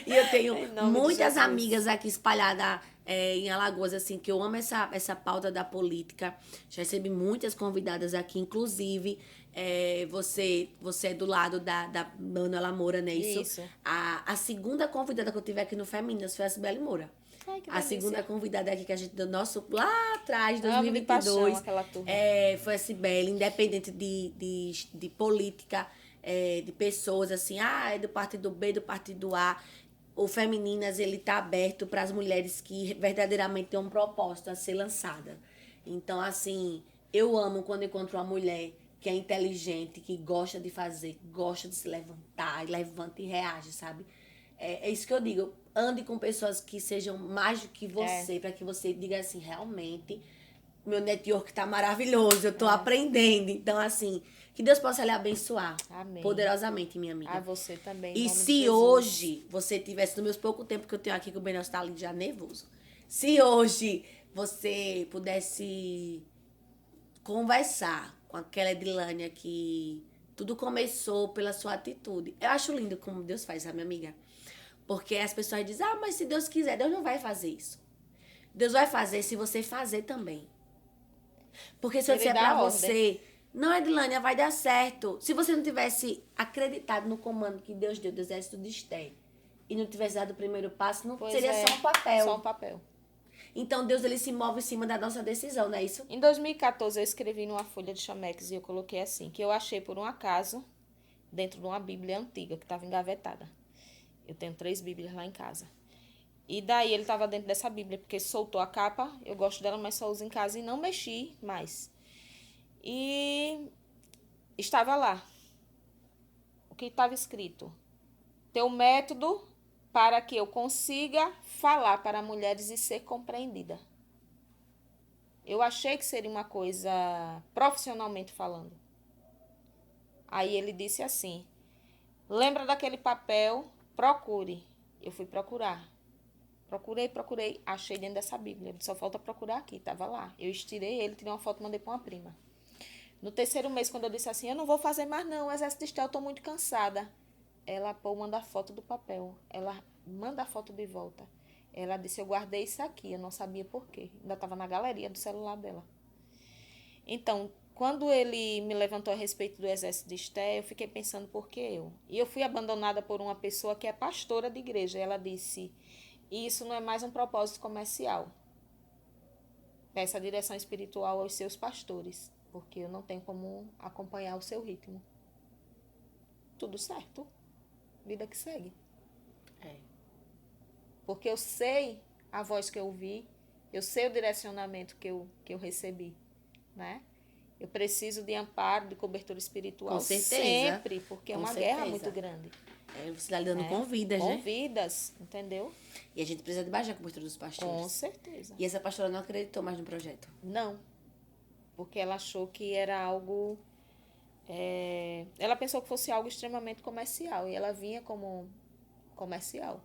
E eu tenho muitas amigas aqui espalhadas em Alagoas, assim, que eu amo essa pauta da política. Já recebi muitas convidadas aqui, inclusive você é do lado da Manuela Moura, né? Isso. A segunda convidada que eu tive aqui no Feminas foi a Sibeli Moura. Ai, que a delícia. Segunda convidada aqui que a gente deu lá atrás, Amo de 2022. paixão aquela turma. Foi a Sibeli, independente de política, de pessoas assim, é do partido B, do partido A. O Femininas, ele tá aberto para as mulheres que verdadeiramente têm um propósito a ser lançada. Então, assim, eu amo quando encontro uma mulher que é inteligente, que gosta de fazer, gosta de se levantar, levanta e reage, sabe? É isso que eu digo. Ande com pessoas que sejam mais do que você, para que você diga assim, realmente, meu network tá maravilhoso, eu tô aprendendo. Então, assim, que Deus possa lhe abençoar. Amém. Poderosamente, minha amiga. A você também. E se hoje você tivesse, no meus pouco tempo que eu tenho aqui, que o Benel está ali já nervoso, se hoje você pudesse conversar com aquela Edilânia que tudo começou pela sua atitude. Eu acho lindo como Deus faz, sabe, minha amiga? Porque as pessoas dizem, mas se Deus quiser, Deus não vai fazer isso. Deus vai fazer se você fazer também. Porque se eu disser pra você, não, Edilânia, vai dar certo. Se você não tivesse acreditado no comando que Deus deu do exército de Esther e não tivesse dado o primeiro passo, não seria só um papel. Só um papel. Então Deus, ele se move em cima da nossa decisão, não é isso? Em 2014 eu escrevi numa folha de chamex e eu coloquei assim, que eu achei por um acaso dentro de uma Bíblia antiga que estava engavetada. Eu tenho 3 Bíblias lá em casa. E daí ele estava dentro dessa Bíblia, porque soltou a capa, eu gosto dela, mas só uso em casa e não mexi mais. E estava lá. O que estava escrito? Teu método para que eu consiga falar para mulheres e ser compreendida. Eu achei que seria uma coisa profissionalmente falando. Aí ele disse assim, lembra daquele papel? Procure. Eu fui procurar. Procurei, achei dentro dessa Bíblia. Só falta procurar aqui, tava lá. Eu estirei ele, tirei uma foto e mandei para uma prima. No 3º mês, quando eu disse assim, eu não vou fazer mais não, o exército de Esther, eu tô muito cansada. Ela manda a foto do papel. Ela manda a foto de volta. Ela disse, eu guardei isso aqui, eu não sabia por quê. Ainda estava na galeria do celular dela. Então, quando ele me levantou a respeito do exército de Esther, eu fiquei pensando, por que eu? E eu fui abandonada por uma pessoa que é pastora de igreja. Ela disse, isso não é mais um propósito comercial. Peça direção espiritual aos seus pastores, porque eu não tenho como acompanhar o seu ritmo. Tudo certo. Vida que segue. Porque eu sei a voz que eu ouvi, eu sei o direcionamento que eu recebi, né? Eu preciso de amparo, de cobertura espiritual. Com certeza. Sempre, porque é uma guerra muito grande. Você está lidando com vidas, né? Com vidas, entendeu? E a gente precisa de baixar a cobertura dos pastores. Com certeza. E essa pastora não acreditou mais no projeto? Não. Porque ela achou que era algo... ela pensou que fosse algo extremamente comercial. E ela vinha como comercial.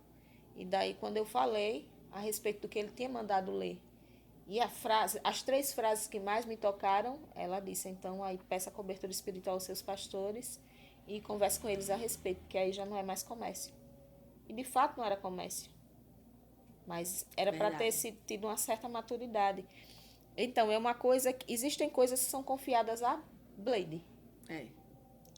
E daí, quando eu falei a respeito do que ele tinha mandado ler, e as 3 frases que mais me tocaram, ela disse, então, aí peça cobertura espiritual aos seus pastores e converse com eles a respeito, porque aí já não é mais comércio. E, de fato, não era comércio. Mas era para ter tido uma certa maturidade. Então, é uma coisa... Existem coisas que são confiadas a Blade.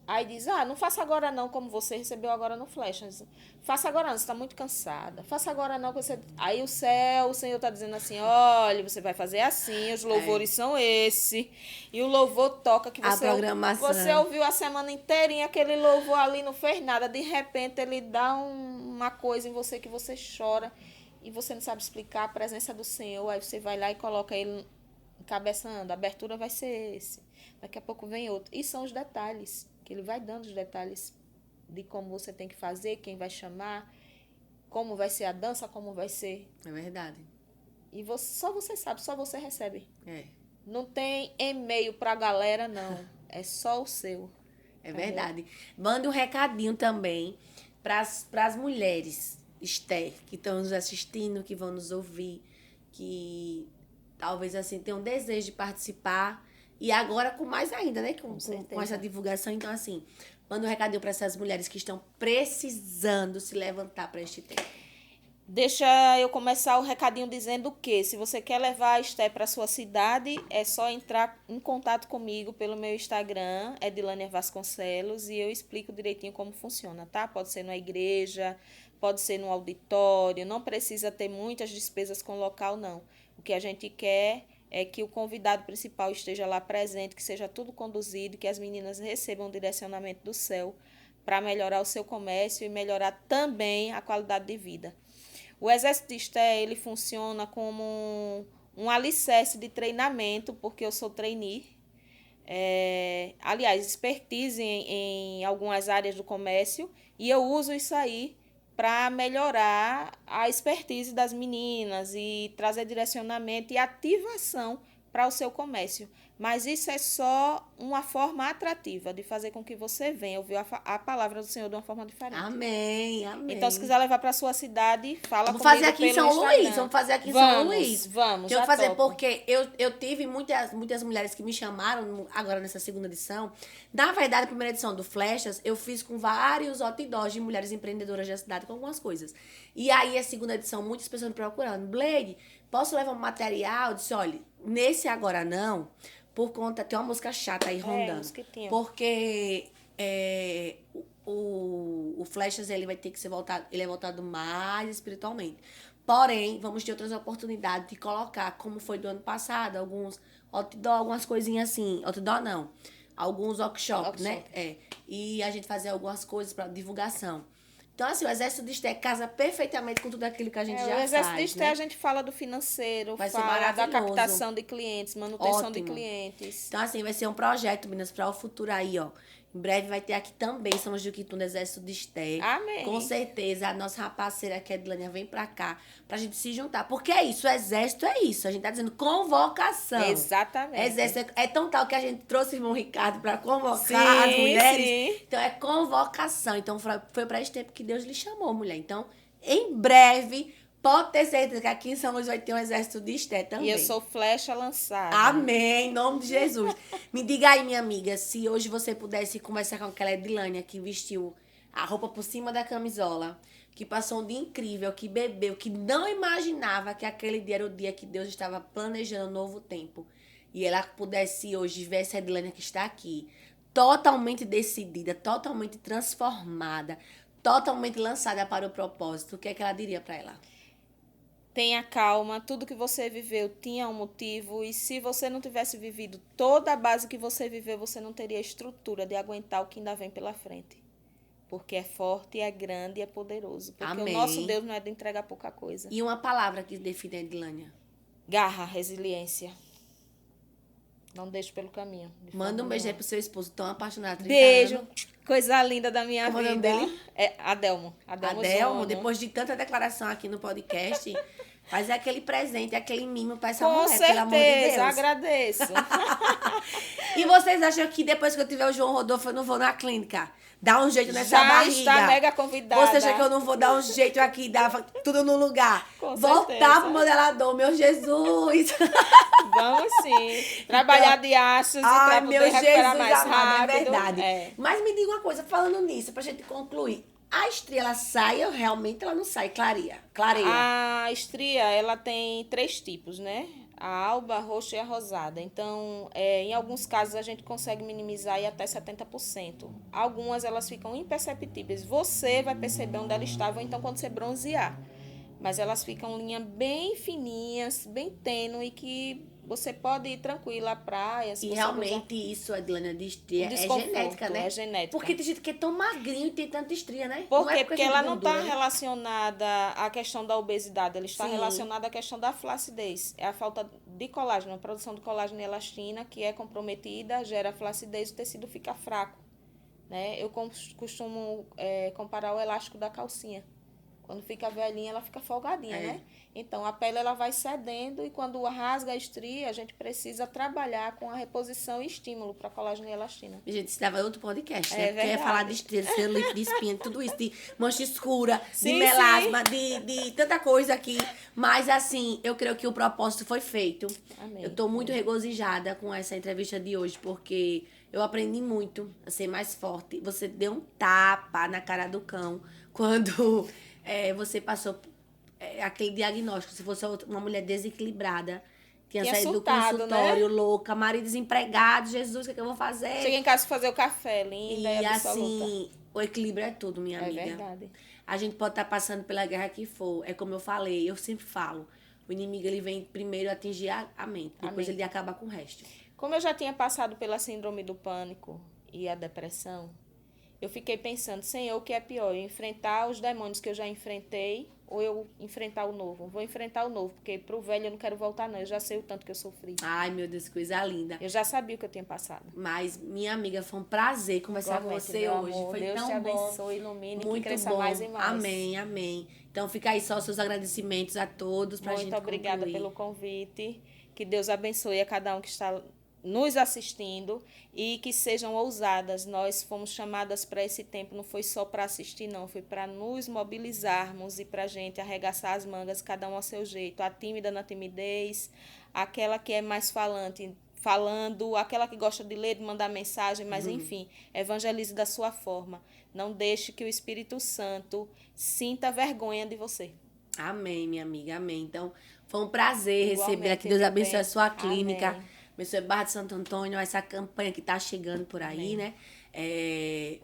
Aí diz, não faça agora não, como você recebeu agora no Flechas. Faça agora não, você está muito cansada. Faça agora não, que você... Aí o Senhor está dizendo assim, olha, você vai fazer assim, os louvores são esse. E o louvor toca que A você programação. ouviu a semana inteirinha, aquele louvor ali não fez nada. De repente ele dá uma coisa em você que você chora e você não sabe explicar a presença do Senhor. Aí você vai lá e coloca ele encabeçando. A abertura vai ser esse. Daqui a pouco vem outro. E são os detalhes, que ele vai dando os detalhes de como você tem que fazer, quem vai chamar, como vai ser a dança, como vai ser. É verdade. E só você sabe, só você recebe. É. Não tem e-mail pra galera, não. É só o seu. É verdade. Manda um recadinho também para as mulheres, Esther, que estão nos assistindo, que vão nos ouvir, que talvez assim tenham desejo de participar. E agora com mais ainda, né? Com essa divulgação. Então, assim, manda um recadinho para essas mulheres que estão precisando se levantar para este tempo. Deixa eu começar o recadinho dizendo que se você quer levar a Esté para sua cidade, é só entrar em contato comigo pelo meu Instagram, Edilânia Vasconcelos, e eu explico direitinho como funciona, tá? Pode ser na igreja, pode ser no auditório, não precisa ter muitas despesas com o local, não. O que a gente quer é que o convidado principal esteja lá presente, que seja tudo conduzido, que as meninas recebam o direcionamento do céu para melhorar o seu comércio e melhorar também a qualidade de vida. O Exército de Esté, ele funciona como um alicerce de treinamento, porque eu sou trainee. Aliás, expertise em algumas áreas do comércio, e eu uso isso aí para melhorar a expertise das meninas e trazer direcionamento e ativação para o seu comércio. Mas isso é só uma forma atrativa de fazer com que você venha ouvir a palavra do Senhor de uma forma diferente. Amém, amém. Então, se quiser levar para sua cidade, fala Vamos comigo fazer aqui em São Instagram. Luís. Vamos fazer aqui em São Luís. Vamos, eu já fazer topo. porque eu tive muitas mulheres que me chamaram agora nessa segunda edição. Na verdade, a primeira edição do Flechas, eu fiz com vários outdoors de mulheres empreendedoras da cidade com algumas coisas. E aí, a segunda edição, muitas pessoas me procurando. Blade, posso levar um material? Eu disse, olha, nesse agora não, por conta... Tem uma música chata aí rondando. mosquitinho. Porque o Flechas, ele vai ter que ser voltado... Ele é voltado mais espiritualmente. Porém, vamos ter outras oportunidades de colocar, como foi do ano passado, alguns outdoor, algumas coisinhas assim. Outdoor não. Alguns workshops, né? E a gente fazer algumas coisas para divulgação. Então, assim, o Exército de Esté casa perfeitamente com tudo aquilo que a gente já faz. O Exército de Esté, né? a gente fala do financeiro, Vai ser fala da maravilhoso. captação de clientes, manutenção de Ótimo. clientes. Então, assim, vai ser um projeto, meninas, para o futuro aí, ó. Em breve vai ter aqui também, somos do Quinto do Exército de Esté. Amém. Com certeza, a nossa parceira aqui, a Edilânia, vem pra cá, pra gente se juntar. Porque é isso, o Exército é isso. A gente tá dizendo convocação. Exatamente. Exército é tão tal que a gente trouxe o irmão Ricardo pra convocar Sim, as mulheres. sim. Então, é convocação. Então, foi pra esse tempo que Deus lhe chamou, mulher. Então, em breve... Pode ter certeza que aqui em São Luís vai ter um Exército de Esté também. E eu sou flecha lançada. Amém, em nome de Jesus. Me diga aí, minha amiga, se hoje você pudesse conversar com aquela Edilânia que vestiu a roupa por cima da camisola, que passou um dia incrível, que bebeu, que não imaginava que aquele dia era o dia que Deus estava planejando um novo tempo. E ela pudesse hoje ver essa Edilânia que está aqui, totalmente decidida, totalmente transformada, totalmente lançada para o propósito, o que é que ela diria para ela? Tenha calma, tudo que você viveu tinha um motivo, e se você não tivesse vivido toda a base que você viveu, você não teria estrutura de aguentar o que ainda vem pela frente. Porque é forte, é grande e é poderoso. Porque Amém. o nosso Deus não é de entregar pouca coisa. E uma palavra que define a Edilânia? Garra, resiliência. Não deixe pelo caminho. Manda um beijo aí pro seu esposo, tão apaixonado. 30 Beijo. anos. Coisa linda da minha Como é o vida. nome dele? É Adelmo. Adelmo, Zono. depois de tanta declaração aqui no podcast, faz aquele presente, aquele mimo pra essa Com mulher, pelo amor de Deus. certeza, agradeço. E vocês acham que depois que eu tiver o João Rodolfo, eu não vou na clínica? Dar um jeito nessa Já barriga. está mega convidada. Você acha que eu não vou dar um jeito aqui, dar tudo no lugar? Com Voltar certeza. pro modelador, meu Jesus. Vamos sim. Trabalhar de aços e Ai, para meu poder recuperar Jesus mais amado, rápido. é verdade. É. Mas me diga uma coisa, falando nisso, pra gente concluir. A estria, ela sai ou realmente ela não sai? Clareia. A estria, ela tem 3 tipos, né? a alba, a roxa e a rosada. Então, em alguns casos, a gente consegue minimizar em até 70%. Algumas, elas ficam imperceptíveis. Você vai perceber onde elas estavam, então, quando você bronzear. Mas elas ficam linhas bem fininhas, bem tênue, que você pode ir tranquila à praia. Se E você realmente isso, Adilânia, de estria é desconforto, genética, né? é genética. Porque tem gente que é tão magrinho e tem tanta estria, né? Por Não é quê? por Porque questão de ela não está gordura, né? relacionada à questão da obesidade, ela está Sim. relacionada à questão da flacidez. É a falta de colágeno, a produção de colágeno e elastina que é comprometida, gera flacidez e o tecido fica fraco. Né? Eu costumo comparar o elástico da calcinha. Quando fica velhinha, ela fica folgadinha, né? Então, a pele ela vai cedendo e quando rasga a estria, a gente precisa trabalhar com a reposição e estímulo para colágeno e elastina. Gente, isso dava outro podcast, né? É Porque ia verdade. falar de estria, de celulite, de espinha, de tudo isso, de mancha escura, de Sim, melasma, de tanta coisa aqui. Mas, assim, eu creio que o propósito foi feito. Amém. Eu tô muito regozijada com essa entrevista de hoje, porque eu aprendi muito a ser mais forte. Você deu um tapa na cara do cão quando você passou aquele diagnóstico. Se fosse uma mulher desequilibrada, tinha Tinha saído surtado, do consultório, né? louca, marido desempregado, Jesus, o que eu vou fazer? Cheguei em casa fazer o café, linda e E absoluta. assim, o equilíbrio é tudo, minha É amiga. verdade. A gente pode estar passando pela guerra que for. É como eu falei, eu sempre falo. O inimigo, ele vem primeiro atingir a mente. Depois Amém. ele acaba com o resto. Como eu já tinha passado pela síndrome do pânico e a depressão, eu fiquei pensando, Senhor, o que é pior? Eu enfrentar os demônios que eu já enfrentei ou eu enfrentar o novo? Vou enfrentar o novo, porque pro velho eu não quero voltar não, eu já sei o tanto que eu sofri. Ai, meu Deus, que coisa linda. Eu já sabia o que eu tinha passado. Mas, minha amiga, foi um prazer conversar com Igualmente, você meu hoje. amor, Foi Deus tão te bom. abençoe, ilumine, que Muito cresça bom. mais e mais. Amém, amém. Então fica aí só os seus agradecimentos a todos pra gente Muito obrigada concluir. pelo convite. Que Deus abençoe a cada um que está nos assistindo e que sejam ousadas. Nós fomos chamadas para esse tempo, não foi só para assistir, não. Foi para nos mobilizarmos e para a gente arregaçar as mangas, cada um ao seu jeito. A tímida na timidez, aquela que é mais falante, falando, aquela que gosta de ler, de mandar mensagem, mas enfim, evangelize da sua forma. Não deixe que o Espírito Santo sinta vergonha de você. Amém, minha amiga, amém. Então, foi um prazer Igualmente, receber aqui. Deus abençoe a sua Amém. clínica. Abençoe Barra de Santo Antônio, essa campanha que está chegando por aí, Amém. né?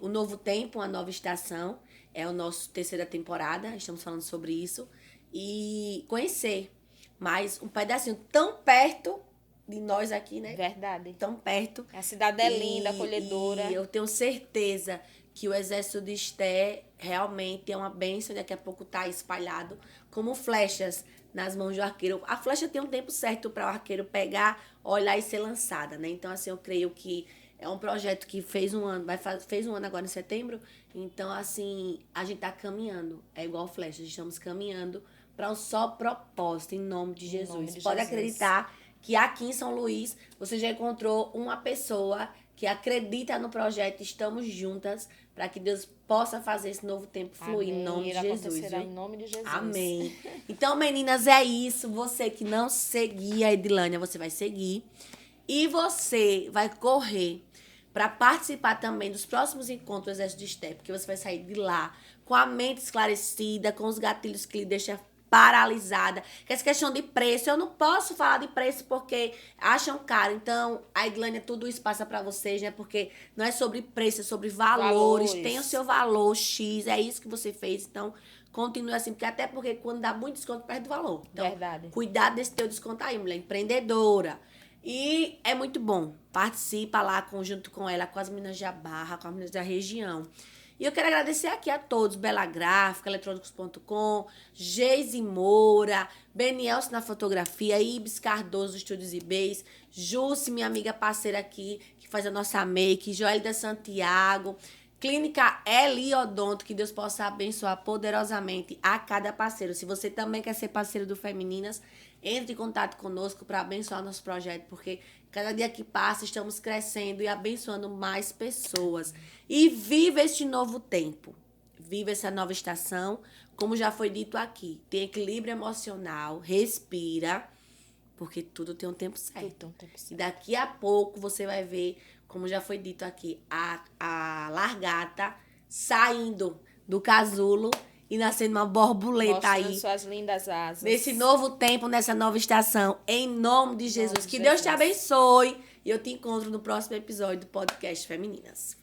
O novo tempo, a nova estação. É o nosso terceira temporada. Estamos falando sobre isso. E conhecer mais um pedacinho tão perto de nós aqui, né? Verdade. Tão perto. A cidade é linda, acolhedora. E eu tenho certeza que o exército de Esté realmente é uma bênção. Daqui a pouco tá espalhado como flechas nas mãos do arqueiro. A flecha tem um tempo certo para o arqueiro pegar, olhar e ser lançada, né? Então, assim, eu creio que é um projeto que fez um ano, fez um ano agora em setembro. Então, assim, a gente tá caminhando. É igual flechas, estamos caminhando para um só propósito, em nome de Jesus. nome de Pode Jesus. acreditar que aqui em São Luís você já encontrou uma pessoa que acredita no projeto. Estamos juntas para que Deus possa fazer esse novo tempo fluir Amém. em nome de Irá Jesus. acontecerá Viu? em nome de Jesus. Amém. Então, meninas, é isso. Você que não seguia a Edilânia, você vai seguir. E você vai correr para participar também dos próximos encontros do Exército de Step, porque você vai sair de lá com a mente esclarecida, com os gatilhos que lhe deixam paralisada. Que essa questão de preço, eu não posso falar de preço porque acham caro. Então, a Edilânia, tudo isso passa para vocês, né? Porque não é sobre preço, é sobre valores. Tem o seu valor X, é isso que você fez. Então, continue assim, porque até porque quando dá muito desconto, perde o valor. Então, Verdade. cuidado desse teu desconto aí, mulher empreendedora. E é muito bom. Participa lá junto com ela, com as meninas da Barra, com as meninas da região. E eu quero agradecer aqui a todos, Bela Gráfica, eletrônicos.com, Geise Moura, Benielson na fotografia, Ibis Cardoso, Estúdios Ibês, Jussi, minha amiga parceira aqui, que faz a nossa make, Joelida Santiago, Clínica Eli Odonto, que Deus possa abençoar poderosamente a cada parceiro. Se você também quer ser parceiro do Femininas, entre em contato conosco para abençoar nosso projeto, porque cada dia que passa estamos crescendo e abençoando mais pessoas. E viva este novo tempo. Viva essa nova estação. Como já foi dito aqui, tem equilíbrio emocional, respira, porque tudo tem um tempo certo. E daqui a pouco você vai ver, como já foi dito aqui, a largata saindo do casulo e nascendo uma borboleta Mostrando aí. suas lindas asas. Nesse novo tempo, nessa nova estação, em nome de Jesus. Nome de Que Deus te Jesus. abençoe. E eu te encontro no próximo episódio do Podcast Femininas.